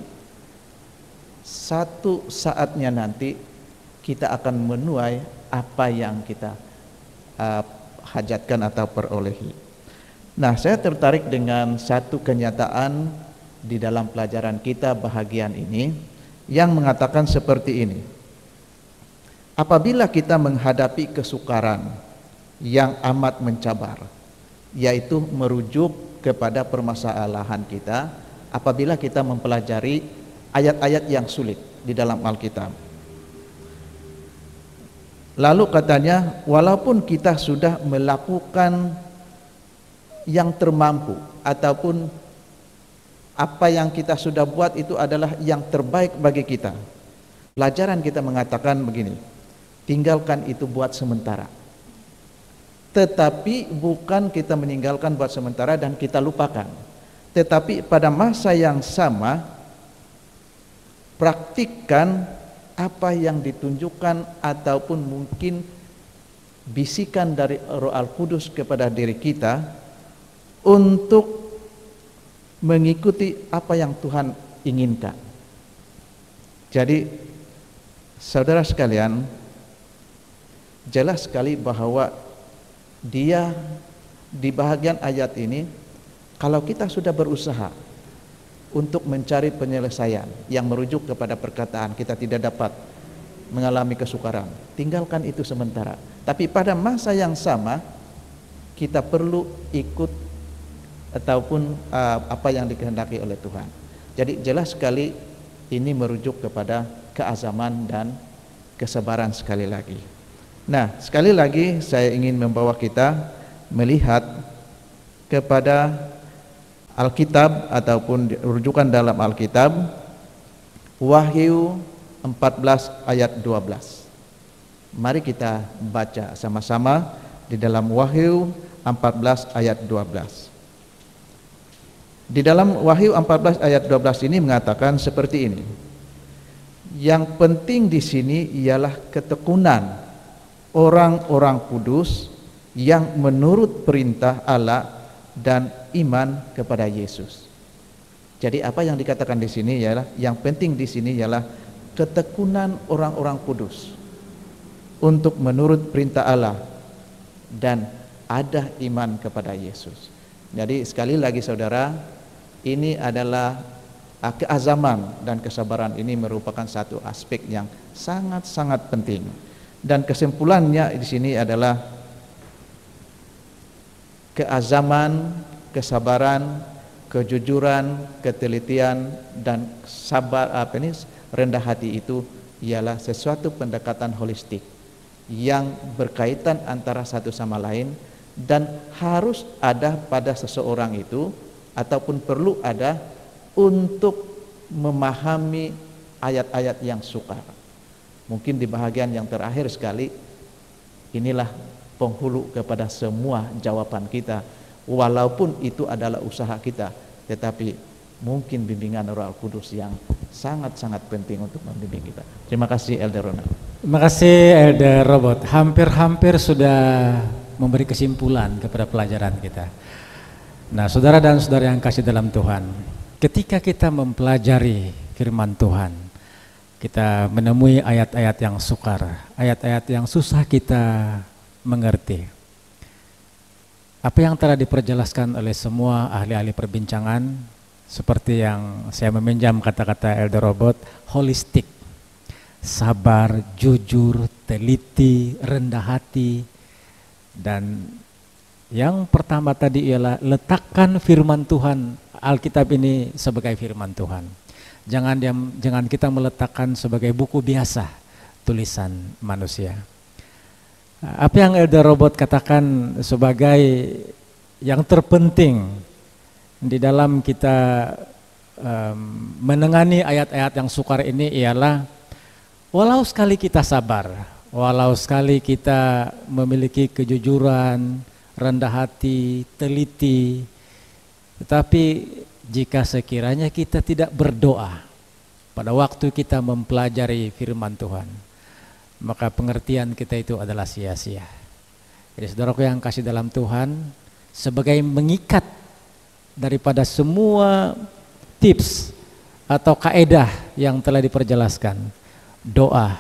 satu saatnya nanti kita akan menuai apa yang kita hajatkan atau perolehi. Nah, saya tertarik dengan satu kenyataan di dalam pelajaran kita bahagian ini yang mengatakan seperti ini. Apabila kita menghadapi kesukaran yang amat mencabar, yaitu merujuk kepada permasalahan kita, apabila kita mempelajari ayat-ayat yang sulit di dalam Alkitab. Lalu katanya, walaupun kita sudah melakukan yang termampu ataupun apa yang kita sudah buat itu adalah yang terbaik bagi kita, pelajaran kita mengatakan begini, tinggalkan itu buat sementara. Tetapi bukan kita meninggalkan buat sementara dan kita lupakan, tetapi pada masa yang sama praktikkan apa yang ditunjukkan ataupun mungkin bisikan dari Roh Al-Kudus kepada diri kita untuk mengikuti apa yang Tuhan inginkan. Jadi saudara sekalian, jelas sekali bahwa dia di bahagian ayat ini, kalau kita sudah berusaha untuk mencari penyelesaian yang merujuk kepada perkataan, kita tidak dapat mengalami kesukaran, tinggalkan itu sementara. Tapi pada masa yang sama kita perlu ikut ataupun apa yang dikehendaki oleh Tuhan. Jadi jelas sekali ini merujuk kepada keazaman dan kesabaran sekali lagi. Nah, sekali lagi saya ingin membawa kita melihat kepada Alkitab ataupun rujukan dalam Alkitab, Wahyu 14 ayat 12. Mari kita baca sama-sama di dalam Wahyu 14 ayat 12. Di dalam Wahyu 14 ayat 12 ini mengatakan seperti ini. Yang penting di sini ialah ketekunan orang-orang kudus yang menurut perintah Allah dan iman kepada Yesus. Jadi apa yang dikatakan di sini ialah, yang penting di sini ialah ketekunan orang-orang kudus untuk menurut perintah Allah dan ada iman kepada Yesus. Jadi sekali lagi saudara, ini adalah keazaman dan kesabaran ini merupakan satu aspek yang sangat-sangat penting. Dan kesimpulannya di sini adalah keazaman, kesabaran, kejujuran, ketelitian dan sabar rendah hati itu ialah sesuatu pendekatan holistik yang berkaitan antara satu sama lain dan harus ada pada seseorang itu ataupun perlu ada untuk memahami ayat-ayat yang sukar. Mungkin di bahagian yang terakhir sekali, inilah penghulu kepada semua jawaban kita. Walaupun itu adalah usaha kita, tetapi mungkin bimbingan Roh Kudus yang sangat-sangat penting untuk membimbing kita. Terima kasih Elder Ronald.
Terima kasih Elder Robert. Hampir-hampir sudah memberi kesimpulan kepada pelajaran kita. Nah, saudara dan saudara yang kasih dalam Tuhan, ketika kita mempelajari firman Tuhan, kita menemui ayat-ayat yang sukar, ayat-ayat yang susah kita mengerti. Apa yang telah diperjelaskan oleh semua ahli-ahli perbincangan, seperti yang saya meminjam kata-kata Elder Robert, holistik, sabar, jujur, teliti, rendah hati, dan yang pertama tadi ialah letakkan firman Tuhan, Alkitab ini sebagai firman Tuhan. Jangan kita meletakkan sebagai buku biasa, tulisan manusia. Apa yang Elder Robert katakan sebagai yang terpenting di dalam kita menengani ayat-ayat yang sukar ini ialah walau sekali kita sabar, walau sekali kita memiliki kejujuran, rendah hati, teliti, tetapi jika sekiranya kita tidak berdoa pada waktu kita mempelajari firman Tuhan, maka pengertian kita itu adalah sia-sia. Jadi saudaraku yang kasih dalam Tuhan, sebagai mengikat daripada semua tips atau kaedah yang telah diperjelaskan, doa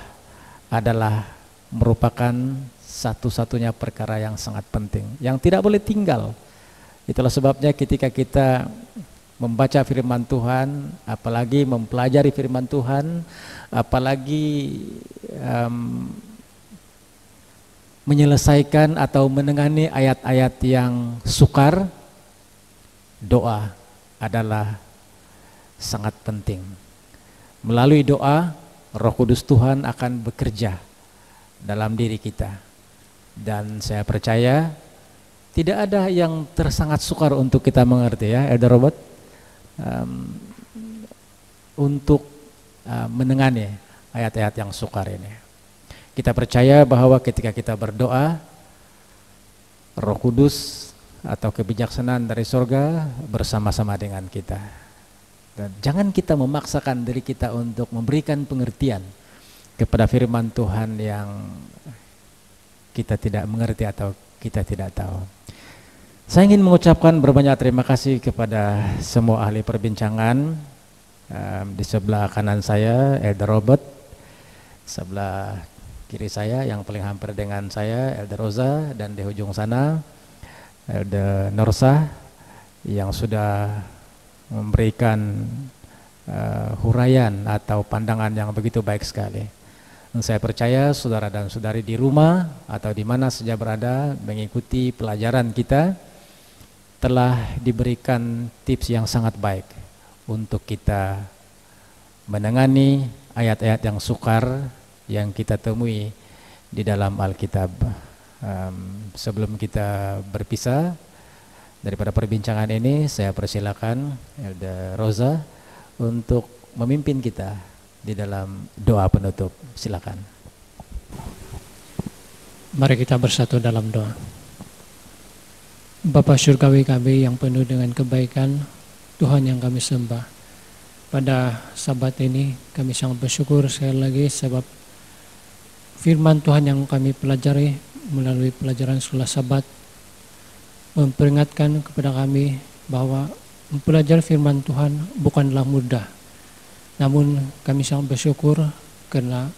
adalah merupakan satu-satunya perkara yang sangat penting, yang tidak boleh tinggal. Itulah sebabnya ketika kita membaca firman Tuhan, apalagi mempelajari firman Tuhan, apalagi menyelesaikan atau menengani ayat-ayat yang sukar, doa adalah sangat penting. Melalui doa, Roh Kudus Tuhan akan bekerja dalam diri kita. Dan saya percaya tidak ada yang tersangat sukar untuk kita mengerti, ya Elder Robert, untuk menengani ayat-ayat yang sukar ini. Kita percaya bahwa ketika kita berdoa, Roh Kudus atau kebijaksanaan dari surga bersama-sama dengan kita. Dan jangan kita memaksakan diri kita untuk memberikan pengertian kepada firman Tuhan yang kita tidak mengerti atau kita tidak tahu. Saya ingin mengucapkan berbanyak terima kasih kepada semua ahli perbincangan. Di sebelah kanan saya Elder Robert, sebelah kiri saya yang paling hampir dengan saya Elder Rosa, dan di ujung sana Elder Norsa yang sudah memberikan huraian atau pandangan yang begitu baik sekali. Dan saya percaya saudara dan saudari di rumah atau di mana saja berada mengikuti pelajaran kita telah diberikan tips yang sangat baik untuk kita menengani ayat-ayat yang sukar yang kita temui di dalam Alkitab. Sebelum kita berpisah daripada perbincangan ini, saya persilakan Elder Rosa untuk memimpin kita di dalam doa penutup. Silakan.
Mari kita bersatu dalam doa. Bapa Surgawi kami yang penuh dengan kebaikan, Tuhan yang kami sembah, pada Sabat ini kami sangat bersyukur sekali lagi sebab firman Tuhan yang kami pelajari melalui pelajaran sekolah Sabat memperingatkan kepada kami bahwa mempelajari firman Tuhan bukanlah mudah. Namun kami sangat bersyukur karena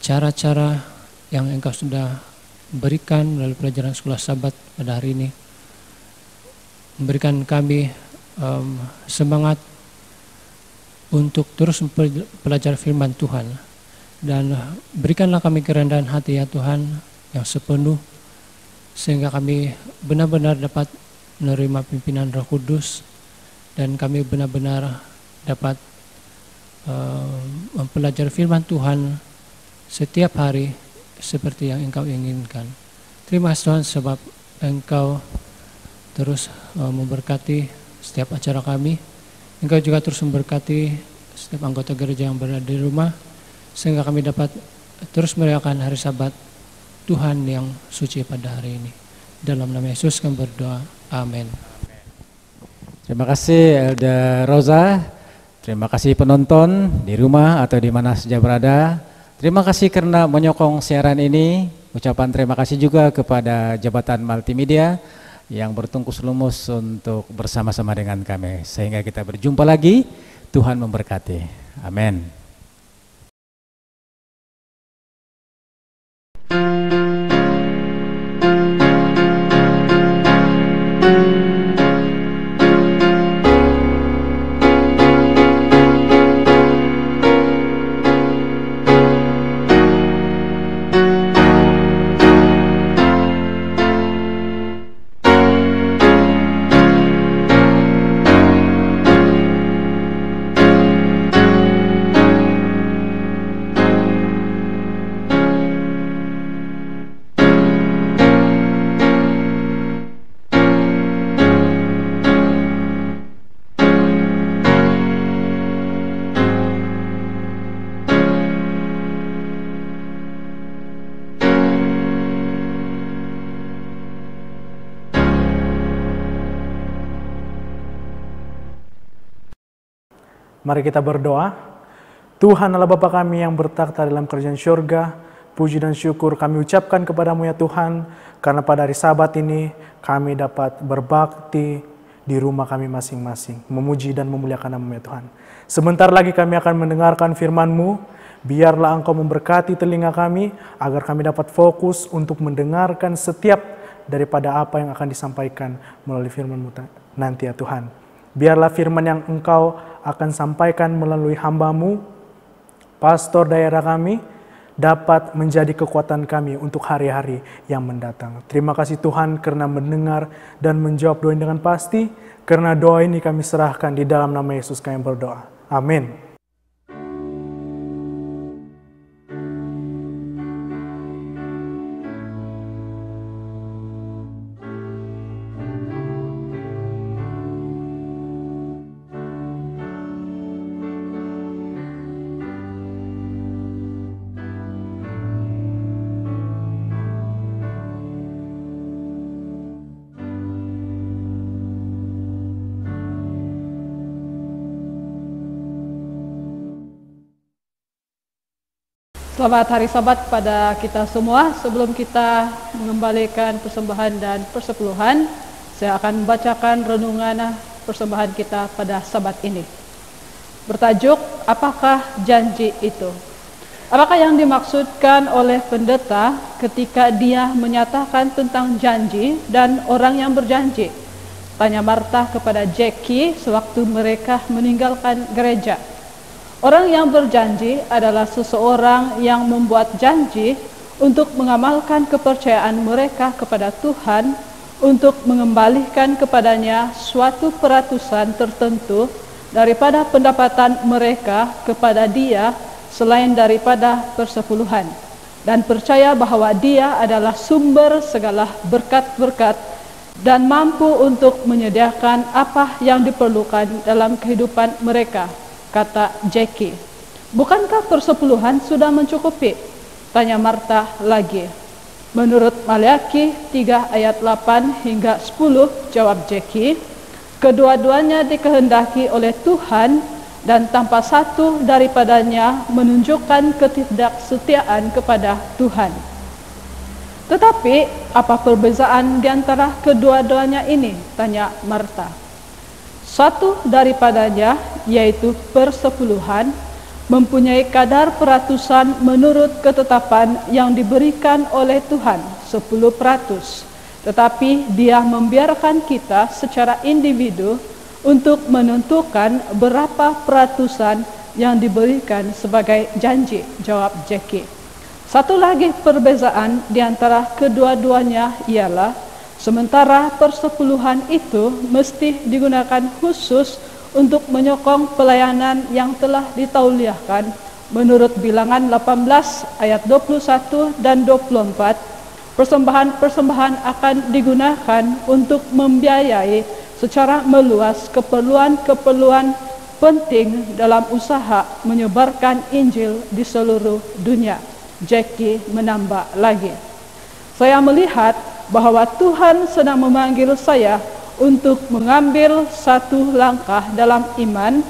cara-cara yang Engkau sudah berikan melalui pelajaran sekolah Sabat pada hari ini memberikan kami semangat untuk terus belajar firman Tuhan, dan berikanlah kami kerendahan hati ya Tuhan yang sepenuh sehingga kami benar-benar dapat menerima pimpinan Roh Kudus dan kami benar-benar dapat mempelajari firman Tuhan setiap hari seperti yang Engkau inginkan. Terima kasih Tuhan sebab Engkau terus memberkati setiap acara kami. Engkau juga terus memberkati setiap anggota gereja yang berada di rumah sehingga kami dapat terus merayakan hari Sabat Tuhan yang suci pada hari ini. Dalam nama Yesus kami berdoa. Amin.
Terima kasih Elda Rosa. Terima kasih penonton di rumah atau di mana saja berada. Terima kasih karena menyokong siaran ini. Ucapan terima kasih juga kepada Jabatan Multimedia yang bertungkus lumus untuk bersama-sama dengan kami. Sehingga kita berjumpa lagi. Tuhan memberkati. Amin.
Mari kita berdoa. Tuhan Allah Bapa kami yang bertakhta dalam kerajaan syurga, puji dan syukur kami ucapkan kepadamu ya Tuhan, karena pada hari Sabat ini kami dapat berbakti di rumah kami masing-masing, memuji dan memuliakan nama-Mu ya Tuhan. Sebentar lagi kami akan mendengarkan firman-Mu, biarlah Engkau memberkati telinga kami, agar kami dapat fokus untuk mendengarkan setiap daripada apa yang akan disampaikan melalui firman-Mu nanti ya Tuhan. Biarlah firman yang Engkau akan sampaikan melalui hamba-Mu, pastor daerah kami, dapat menjadi kekuatan kami untuk hari-hari yang mendatang. Terima kasih Tuhan karena mendengar dan menjawab doa ini dengan pasti. Karena doa ini kami serahkan di dalam nama Yesus kami berdoa. Amin.
Selamat hari Sabat kepada kita semua. Sebelum kita mengembalikan persembahan dan persepuluhan, saya akan membacakan renungan persembahan kita pada Sabat ini. Bertajuk, apakah janji itu? Apakah yang dimaksudkan oleh pendeta ketika dia menyatakan tentang janji dan orang yang berjanji? Tanya Martha kepada Jackie sewaktu mereka meninggalkan gereja. Orang yang berjanji adalah seseorang yang membuat janji untuk mengamalkan kepercayaan mereka kepada Tuhan, untuk mengembalikan kepadanya suatu peratusan tertentu daripada pendapatan mereka kepada Dia selain daripada persepuluhan, dan percaya bahwa Dia adalah sumber segala berkat-berkat dan mampu untuk menyediakan apa yang diperlukan dalam kehidupan mereka. Kata Jackie. Bukankah persepuluhan sudah mencukupi? Tanya Martha lagi. Menurut Maliaki 3 ayat 8 hingga 10, jawab Jackie, kedua-duanya dikehendaki oleh Tuhan dan tanpa satu daripadanya menunjukkan ketidaksetiaan kepada Tuhan. Tetapi apa perbezaan di antara kedua-duanya ini? Tanya Martha. Satu daripadanya, yaitu persepuluhan, mempunyai kadar peratusan menurut ketetapan yang diberikan oleh Tuhan, 10%. Tetapi Dia membiarkan kita secara individu untuk menentukan berapa peratusan yang diberikan sebagai janji, jawab Jackie. Satu lagi perbezaan di antara kedua-duanya ialah sementara persepuluhan itu mesti digunakan khusus untuk menyokong pelayanan yang telah ditauliahkan menurut Bilangan 18 ayat 21 dan 24, persembahan-persembahan akan digunakan untuk membiayai secara meluas keperluan-keperluan penting dalam usaha menyebarkan Injil di seluruh dunia. Jackie menambah lagi. Saya melihat bahwa Tuhan sedang memanggil saya untuk mengambil satu langkah dalam iman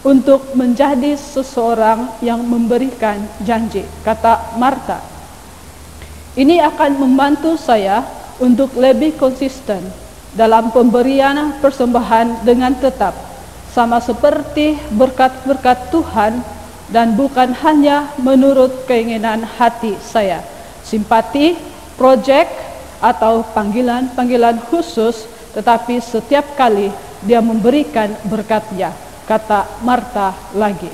untuk menjadi seseorang yang memberikan janji, kata Marta. Ini akan membantu saya untuk lebih konsisten dalam pemberian persembahan dengan tetap, sama seperti berkat-berkat Tuhan dan bukan hanya menurut keinginan hati saya. Simpati, projek, atau panggilan-panggilan khusus, tetapi setiap kali dia memberikan berkatnya, kata Marta lagi.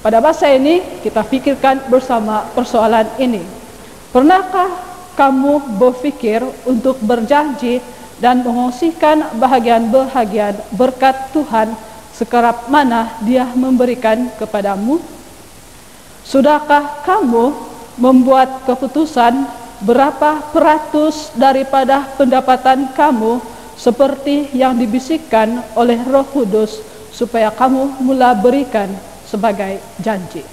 Pada masa ini kita pikirkan bersama persoalan ini. Pernahkah kamu berpikir untuk berjanji dan mengungsikan bahagian-bahagian berkat Tuhan sekerap mana dia memberikan kepadamu? Sudahkah kamu membuat keputusan berapa peratus daripada pendapatan kamu seperti yang dibisikkan oleh Roh Kudus supaya kamu mula berikan sebagai janji?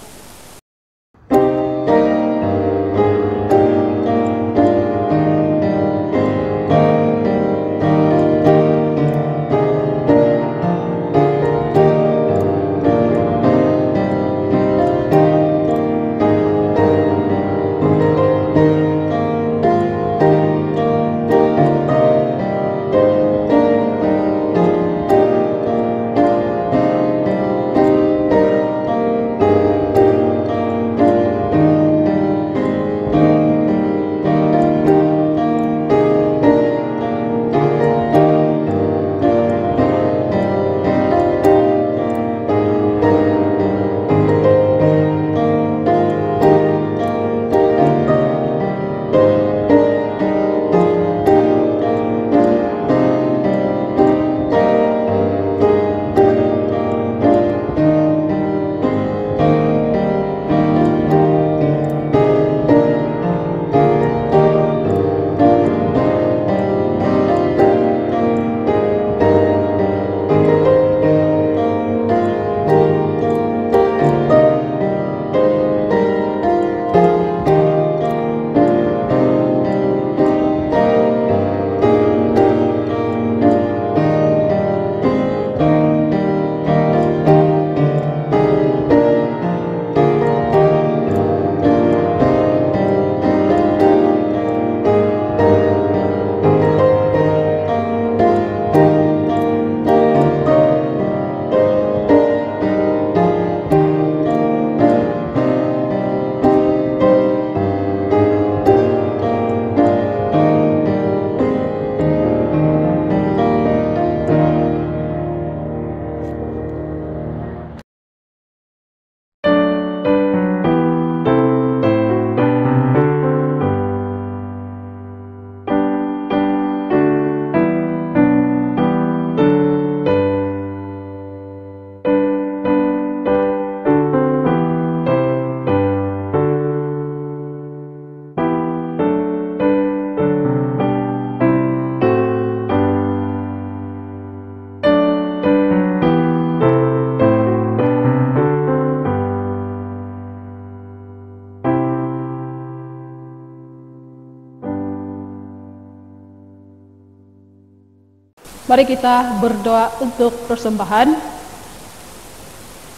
Mari kita berdoa untuk persembahan.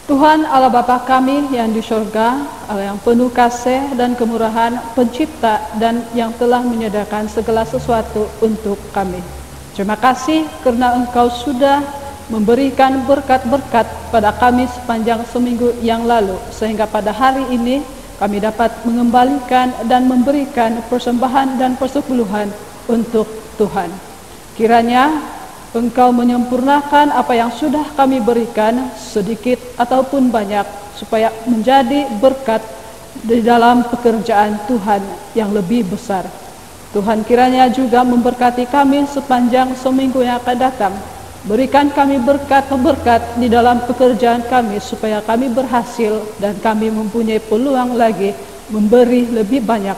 Tuhan Allah Bapa kami yang di surga, Allah yang penuh kasih dan kemurahan, pencipta dan yang telah menyediakan segala sesuatu untuk kami. Terima kasih karena Engkau sudah memberikan berkat-berkat pada kami sepanjang seminggu yang lalu, sehingga pada hari ini kami dapat mengembalikan dan memberikan persembahan dan persepuluhan untuk Tuhan. Kiranya Engkau menyempurnakan apa yang sudah kami berikan, sedikit ataupun banyak, supaya menjadi berkat di dalam pekerjaan Tuhan yang lebih besar. Tuhan kiranya juga memberkati kami sepanjang seminggu yang akan datang. Berikan kami berkat-berkat di dalam pekerjaan kami, supaya kami berhasil dan kami mempunyai peluang lagi memberi lebih banyak.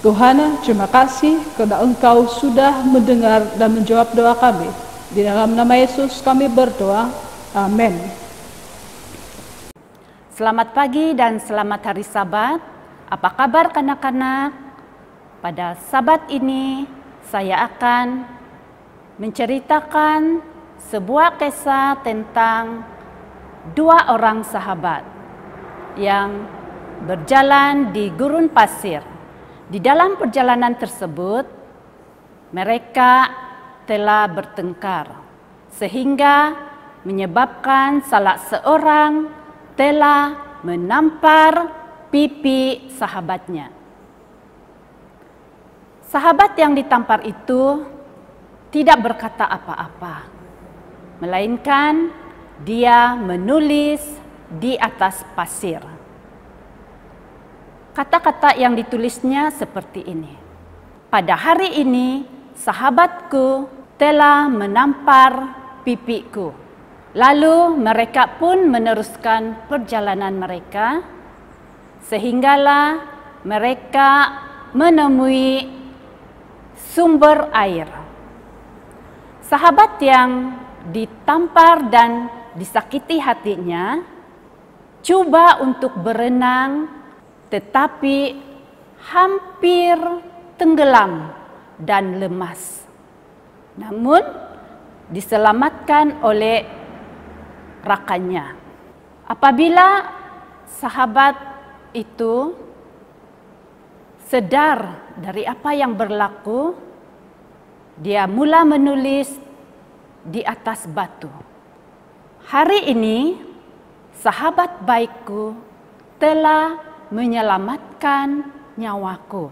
Tuhan, terima kasih karena Engkau sudah mendengar dan menjawab doa kami. Di dalam nama Yesus kami berdoa. Amin.
Selamat pagi dan selamat hari Sabat. Apa kabar kanak-kanak? Pada Sabat ini saya akan menceritakan sebuah kisah tentang dua orang sahabat yang berjalan di gurun pasir. Di dalam perjalanan tersebut, mereka telah bertengkar sehingga menyebabkan salah seorang telah menampar pipi sahabatnya. Sahabat yang ditampar itu tidak berkata apa-apa, melainkan dia menulis di atas pasir. Kata-kata yang ditulisnya seperti ini. Pada hari ini, sahabatku telah menampar pipiku. Lalu mereka pun meneruskan perjalanan mereka, sehinggalah mereka menemui sumber air. Sahabat yang ditampar dan disakiti hatinya coba untuk berenang, tetapi hampir tenggelam dan lemas. Namun diselamatkan oleh rakannya. Apabila sahabat itu sadar dari apa yang berlaku, dia mula menulis di atas batu. Hari ini sahabat baikku telah menyelamatkan nyawaku.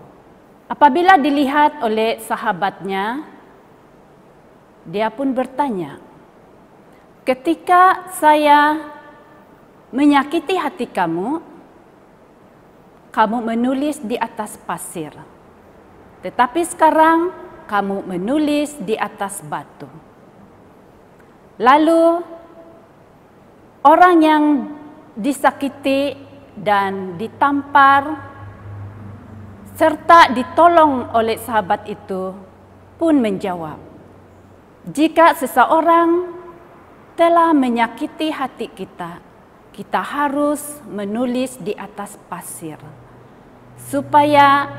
Apabila dilihat oleh sahabatnya, dia pun bertanya, ketika saya menyakiti hati kamu, kamu menulis di atas pasir. Tetapi sekarang kamu menulis di atas batu. Lalu orang yang disakiti dan ditampar serta ditolong oleh sahabat itu pun menjawab, jika seseorang telah menyakiti hati kita, kita harus menulis di atas pasir supaya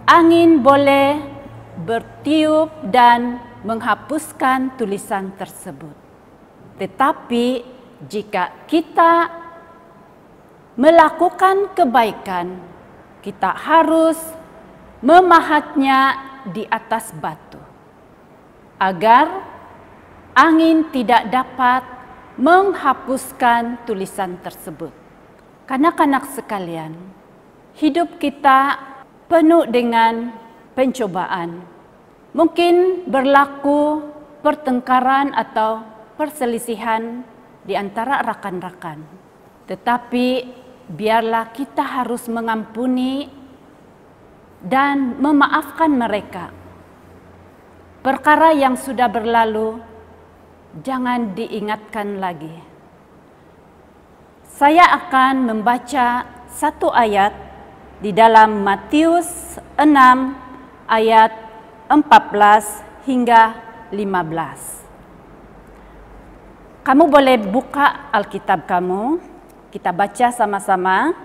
angin boleh bertiup dan menghapuskan tulisan tersebut. Tetapi jika kita melakukan kebaikan, kita harus memahatnya di atas batu agar angin tidak dapat menghapuskan tulisan tersebut. Kanak-kanak sekalian, hidup kita penuh dengan pencobaan. Mungkin berlaku pertengkaran atau perselisihan di antara rakan-rakan. Tetapi biarlah kita harus mengampuni dan memaafkan mereka. Perkara yang sudah berlalu jangan diingatkan lagi. Saya akan membaca satu ayat di dalam Matius 6 ayat 14 hingga 15. Kamu boleh buka Alkitab kamu, kita baca sama-sama.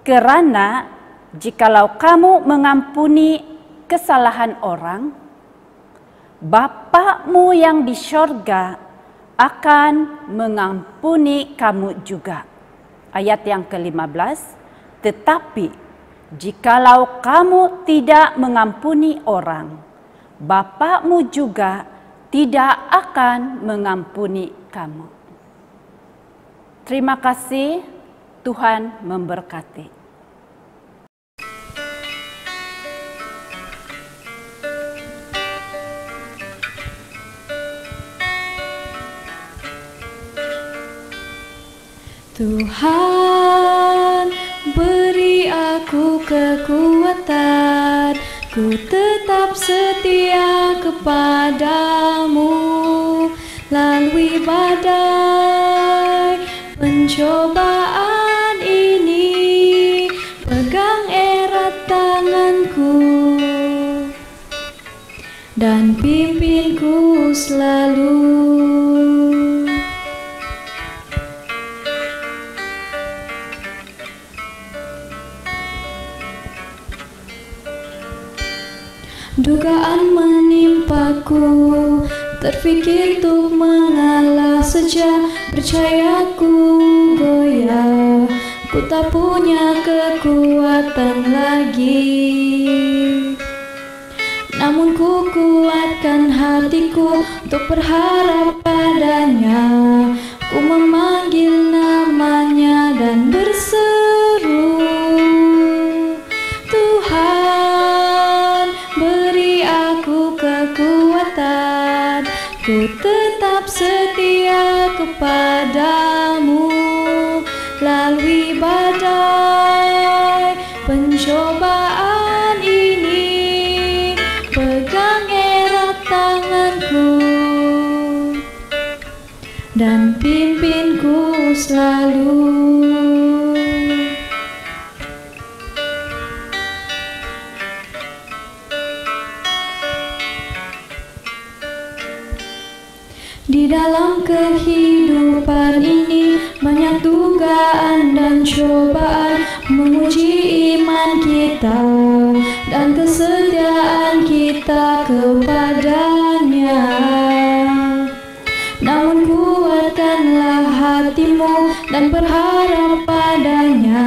Kerana jikalau kamu mengampuni kesalahan orang, Bapa-Mu yang di sorga akan mengampuni kamu juga. Ayat yang ke-15, tetapi jikalau kamu tidak mengampuni orang, Bapa-Mu juga tidak akan mengampuni kamu. Terima kasih, Tuhan memberkati.
Tuhan, beri aku kekuatan, ku tetap setia kepadamu lalui badai pencobaan ini. Pegang erat tanganku dan pimpinku selalu. Dugaan menimpa aku terpikir untuk mengalah sejak percayaku goyah. Ku tak punya kekuatan lagi, namun ku kuatkan hatiku untuk berharap padanya. Ku memanggil namanya dan berseru, Tuhan beri aku kekuatan, ku tetap setia kepadamu lalui badai pencobaan ini. Pegang erat tanganku dan pimpinku selalu. Di dalam kehidupan ini banyak dugaan dan cobaan menguji iman kita dan kesetiaan kita kepadanya. Namun kuatkanlah hatimu dan berharap padanya.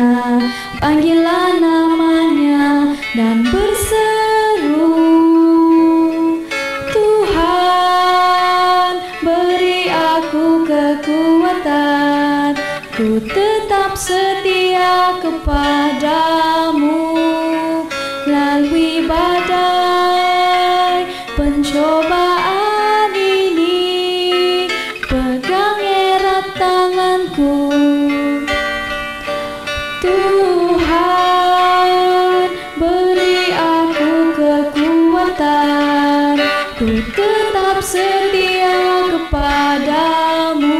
Panggillah namanya dan berseru, Tuhan beri aku kekuatan, ku tetap setia kepadamu lalui badai pencobaan ini. Pegang erat tanganku, Tuhan beri aku kekuatan, ku tetap setia kepadamu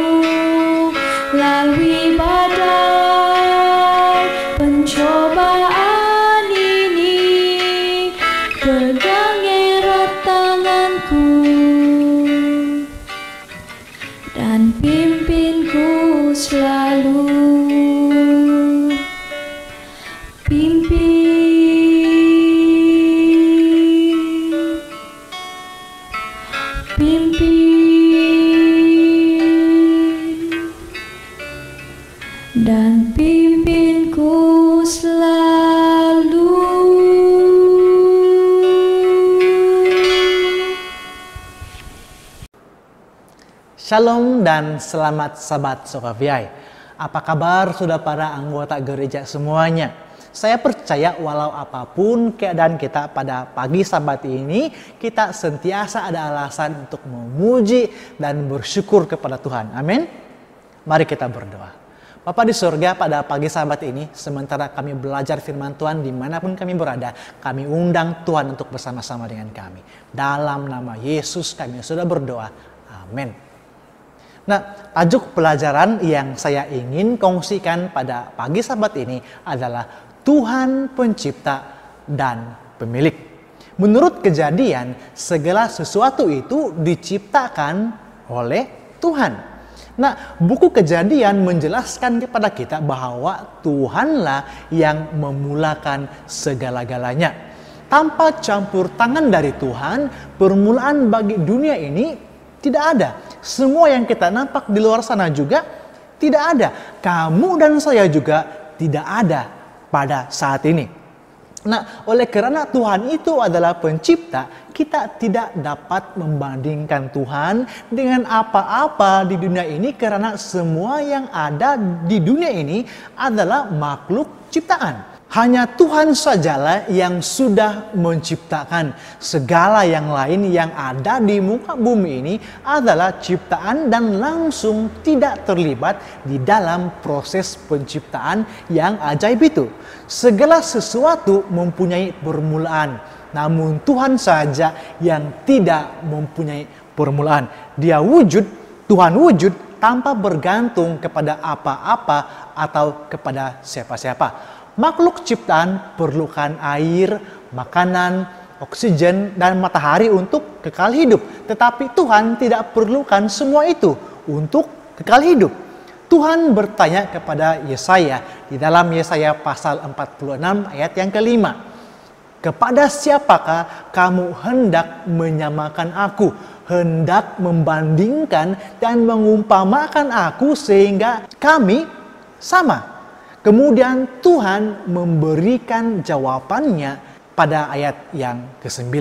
lalui badai pencobaan ini. Pegang erat tanganku dan pimpinku selalu. Dan pimpinku selalu.
Shalom dan selamat Sabat Sokaviai. Apa kabar sudah para anggota gereja semuanya? Saya percaya walau apapun keadaan kita pada pagi Sabat ini, kita sentiasa ada alasan untuk memuji dan bersyukur kepada Tuhan. Amin. Mari kita berdoa. Bapa di surga, pada pagi Sabat ini, sementara kami belajar firman Tuhan dimanapun kami berada, kami undang Tuhan untuk bersama-sama dengan kami. Dalam nama Yesus kami sudah berdoa. Amin. Nah, tajuk pelajaran yang saya ingin kongsikan pada pagi Sabat ini adalah Tuhan pencipta dan pemilik. Menurut Kejadian, segala sesuatu itu diciptakan oleh Tuhan. Nah, buku Kejadian menjelaskan kepada kita bahwa Tuhanlah yang memulakan segala-galanya. Tanpa campur tangan dari Tuhan, permulaan bagi dunia ini tidak ada. Semua yang kita nampak di luar sana juga tidak ada. Kamu dan saya juga tidak ada pada saat ini. Nah, oleh karena Tuhan itu adalah pencipta, kita tidak dapat membandingkan Tuhan dengan apa-apa di dunia ini karena semua yang ada di dunia ini adalah makhluk ciptaan. Hanya Tuhan sajalah yang sudah menciptakan. Segala yang lain yang ada di muka bumi ini adalah ciptaan dan langsung tidak terlibat di dalam proses penciptaan yang ajaib itu. Segala sesuatu mempunyai permulaan, namun Tuhan saja yang tidak mempunyai permulaan. Dia wujud, Tuhan wujud tanpa bergantung kepada apa-apa atau kepada siapa-siapa. Makhluk ciptaan perlukan air, makanan, oksigen, dan matahari untuk kekal hidup. Tetapi Tuhan tidak perlukan semua itu untuk kekal hidup. Tuhan bertanya kepada Yesaya di dalam Yesaya pasal 46 ayat yang kelima. Kepada siapakah kamu hendak menyamakan aku? Hendak membandingkan dan mengumpamakan aku sehingga kami sama. Kemudian Tuhan memberikan jawabannya pada ayat yang ke-9.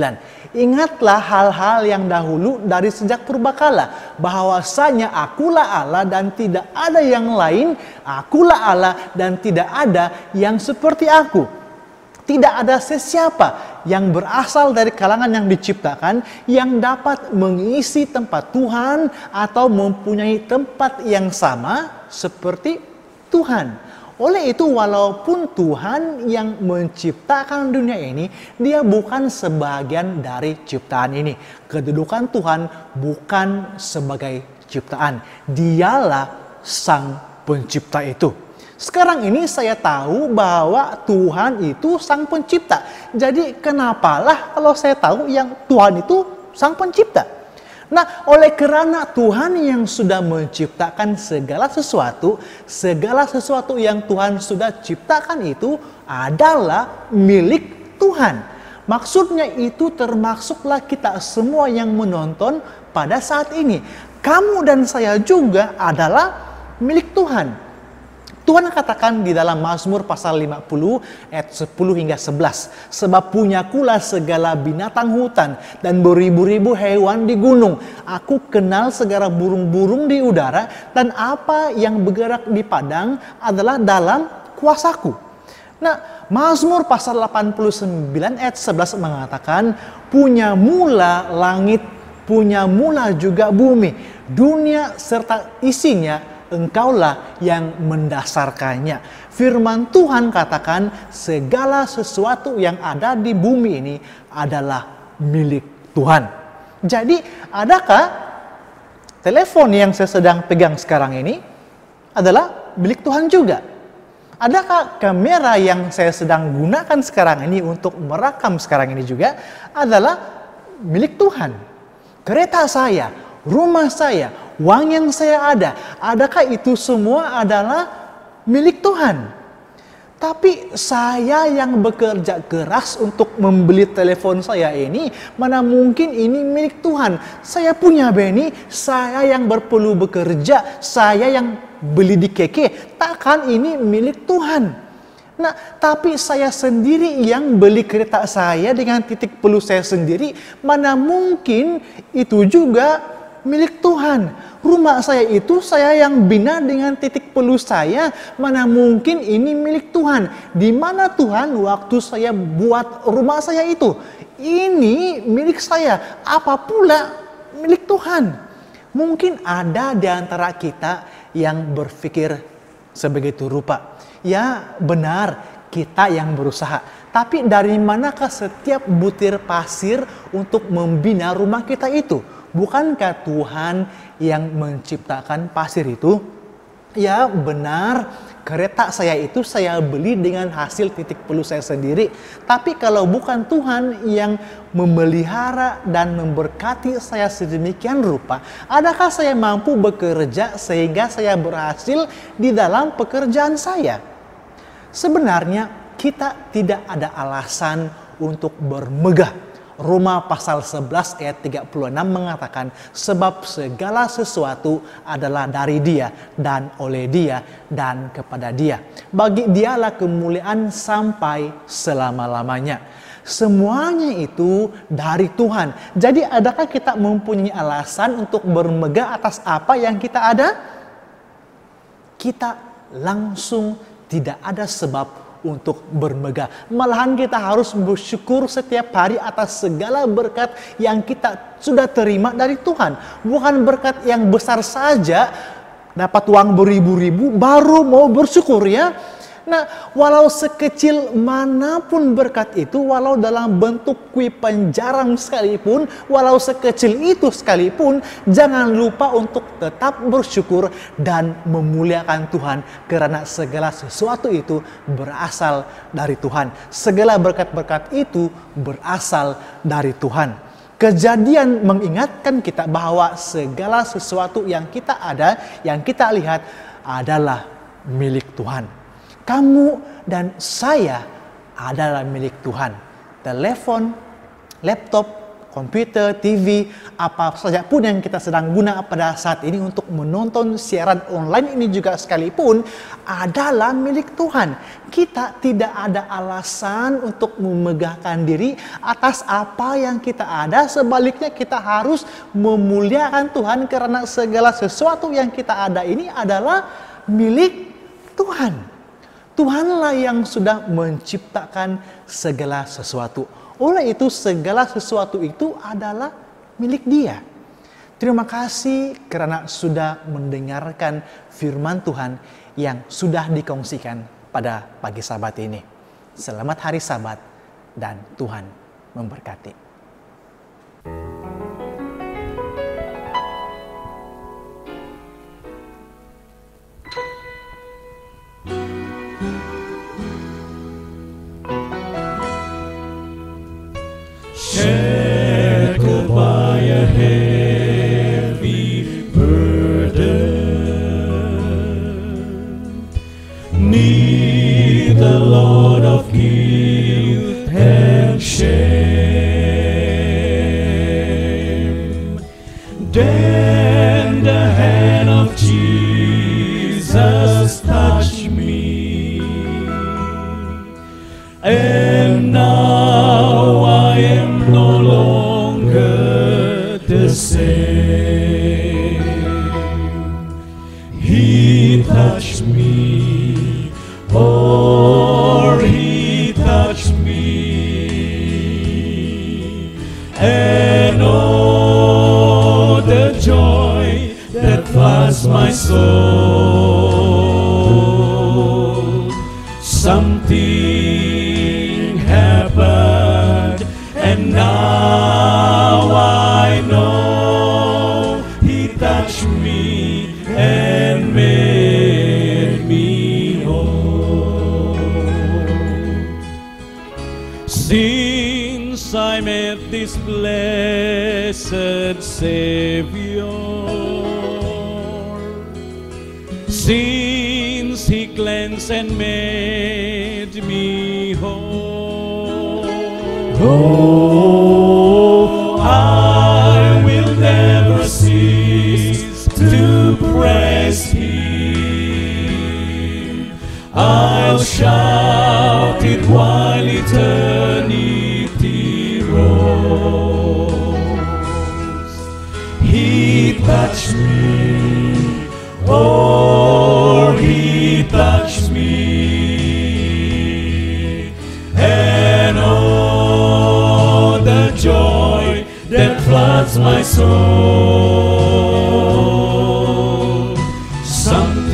Ingatlah hal-hal yang dahulu dari sejak purbakala, bahwasanya akulah Allah dan tidak ada yang lain, akulah Allah dan tidak ada yang seperti aku. Tidak ada sesiapa yang berasal dari kalangan yang diciptakan yang dapat mengisi tempat Tuhan atau mempunyai tempat yang sama seperti Tuhan. Oleh itu, walaupun Tuhan yang menciptakan dunia ini, Dia bukan sebagian dari ciptaan ini. Kedudukan Tuhan bukan sebagai ciptaan. Dialah Sang Pencipta itu. Sekarang ini saya tahu bahwa Tuhan itu Sang Pencipta. Jadi kenapalah kalau saya tahu yang Tuhan itu Sang Pencipta? Nah, oleh karena Tuhan yang sudah menciptakan segala sesuatu yang Tuhan sudah ciptakan itu adalah milik Tuhan. Maksudnya itu termasuklah kita semua yang menonton pada saat ini. Kamu dan saya juga adalah milik Tuhan. Tuhan katakan di dalam Mazmur pasal 50 ayat 10 hingga 11. Sebab punyakulah segala binatang hutan dan beribu-ribu hewan di gunung. Aku kenal segala burung-burung di udara dan apa yang bergerak di padang adalah dalam kuasaku. Nah, Mazmur pasal 89 ayat 11 mengatakan, punya mula langit, punya mula juga bumi, dunia serta isinya, Engkaulah yang mendasarkannya. Firman Tuhan katakan segala sesuatu yang ada di bumi ini adalah milik Tuhan. Jadi adakah telepon yang saya sedang pegang sekarang ini adalah milik Tuhan juga? Adakah kamera yang saya sedang gunakan sekarang ini untuk merekam sekarang ini juga adalah milik Tuhan? Kereta saya, rumah saya, uang yang saya ada, adakah itu semua adalah milik Tuhan? Tapi saya yang bekerja keras untuk membeli telepon saya ini, mana mungkin ini milik Tuhan? Saya punya beni, saya yang perlu bekerja, saya yang beli di KK, takkan ini milik Tuhan? Nah, tapi saya sendiri yang beli kereta saya dengan titik pelu saya sendiri, mana mungkin itu juga milik Tuhan? Rumah saya itu saya yang bina dengan titik pelu saya, mana mungkin ini milik Tuhan? Di mana Tuhan waktu saya buat rumah saya itu? Ini milik saya, apa pula milik Tuhan? Mungkin ada di antara kita yang berpikir sebegitu rupa. Ya benar, kita yang berusaha. Tapi dari manakah setiap butir pasir untuk membina rumah kita itu? Bukankah Tuhan yang menciptakan pasir itu? Ya benar, kereta saya itu saya beli dengan hasil titik pelu saya sendiri. Tapi kalau bukan Tuhan yang memelihara dan memberkati saya sedemikian rupa, adakah saya mampu bekerja sehingga saya berhasil di dalam pekerjaan saya? Sebenarnya kita tidak ada alasan untuk bermegah. Roma pasal 11 ayat 36 mengatakan, sebab segala sesuatu adalah dari Dia dan oleh Dia dan kepada Dia. Bagi Dialah kemuliaan sampai selama-lamanya. Semuanya itu dari Tuhan. Jadi adakah kita mempunyai alasan untuk bermegah atas apa yang kita ada? Kita langsung tidak ada sebab untuk bermegah. Malahan kita harus bersyukur setiap hari atas segala berkat yang kita sudah terima dari Tuhan. Bukan berkat yang besar saja, dapat uang beribu-ribu baru mau bersyukur ya. Nah, walau sekecil manapun berkat itu, walau dalam bentuk kue penjarang sekalipun, walau sekecil itu sekalipun, jangan lupa untuk tetap bersyukur dan memuliakan Tuhan, karena segala sesuatu itu berasal dari Tuhan. Segala berkat-berkat itu berasal dari Tuhan. Kejadian mengingatkan kita bahwa segala sesuatu yang kita ada, yang kita lihat adalah milik Tuhan. Kamu dan saya adalah milik Tuhan. telepon, laptop, komputer, TV, apa saja pun yang kita sedang guna pada saat ini untuk menonton siaran online ini juga sekalipun adalah milik Tuhan. Kita tidak ada alasan untuk memegahkan diri atas apa yang kita ada. Sebaliknya kita harus memuliakan Tuhan karena segala sesuatu yang kita ada ini adalah milik Tuhan. Tuhanlah yang sudah menciptakan segala sesuatu. Oleh itu segala sesuatu itu adalah milik Dia. Terima kasih karena sudah mendengarkan firman Tuhan yang sudah dikongsikan pada pagi Sabat ini. Selamat hari Sabat dan Tuhan memberkati.
Shackled by a heavy burden, neath the Lord of guilt and shame. Then the hand of Jesus touched me, and now I am no longer the same. He touched me, or He touched me, and oh, the joy that floods my soul. Something happened, and now I know He touched me and made me whole. Since I met this blessed Savior, since He cleansed and made me whole, oh, I will never cease to praise Him. I'll shout it while eternity rolls. He touched me, oh, He touched me, and oh, the joy that floods my soul. Something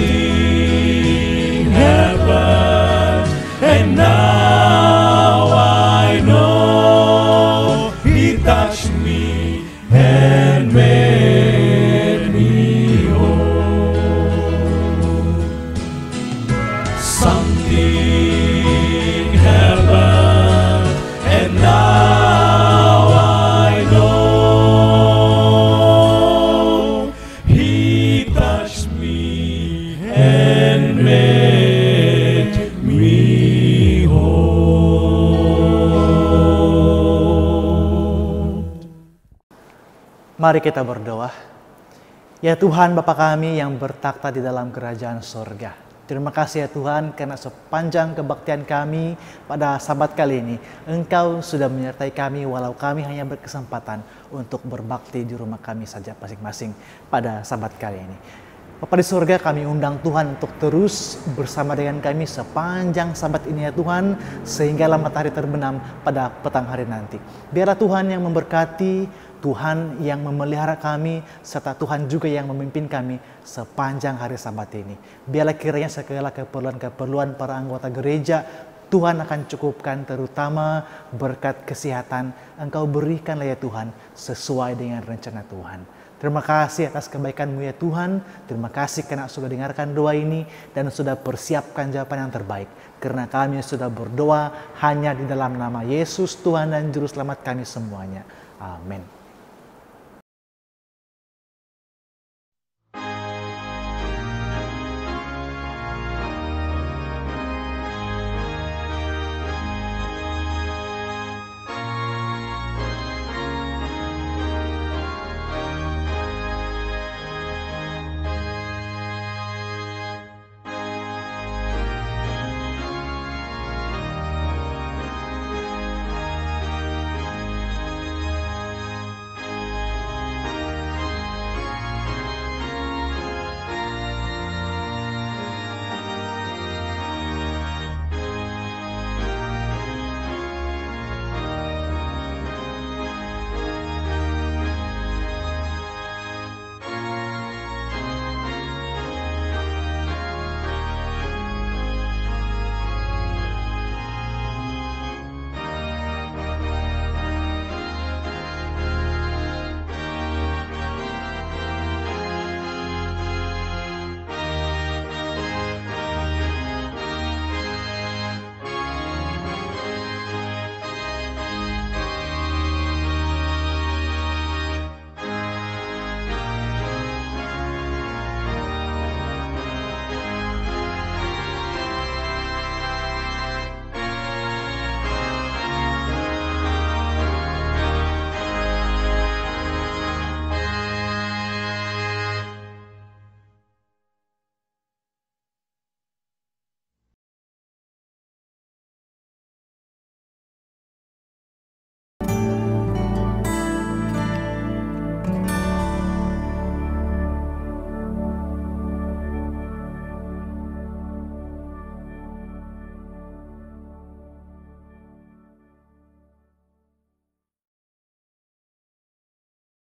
happened, and now I know He touched me and made me whole. Something happened, and now I know He touched me and made me whole.
Mari kita berdoa. Ya Tuhan Bapa kami yang bertakhta di dalam kerajaan sorga. Terima kasih ya Tuhan karena sepanjang kebaktian kami pada Sabat kali ini Engkau sudah menyertai kami walau kami hanya berkesempatan untuk berbakti di rumah kami saja masing-masing pada Sabat kali ini. Bapa di surga, kami undang Tuhan untuk terus bersama dengan kami sepanjang Sabat ini ya Tuhan, sehinggalah matahari terbenam pada petang hari nanti. Biarlah Tuhan yang memberkati, Tuhan yang memelihara kami, serta Tuhan juga yang memimpin kami sepanjang hari Sabat ini. Biarlah kiranya segala keperluan-keperluan para anggota gereja Tuhan akan cukupkan, terutama berkat kesehatan Engkau berikanlah ya Tuhan sesuai dengan rencana Tuhan. Terima kasih atas kebaikan-Mu ya Tuhan. Terima kasih karena sudah dengarkan doa ini dan sudah persiapkan jawaban yang terbaik. Karena kami sudah berdoa hanya di dalam nama Yesus Tuhan dan Juru Selamat kami semuanya. Amin.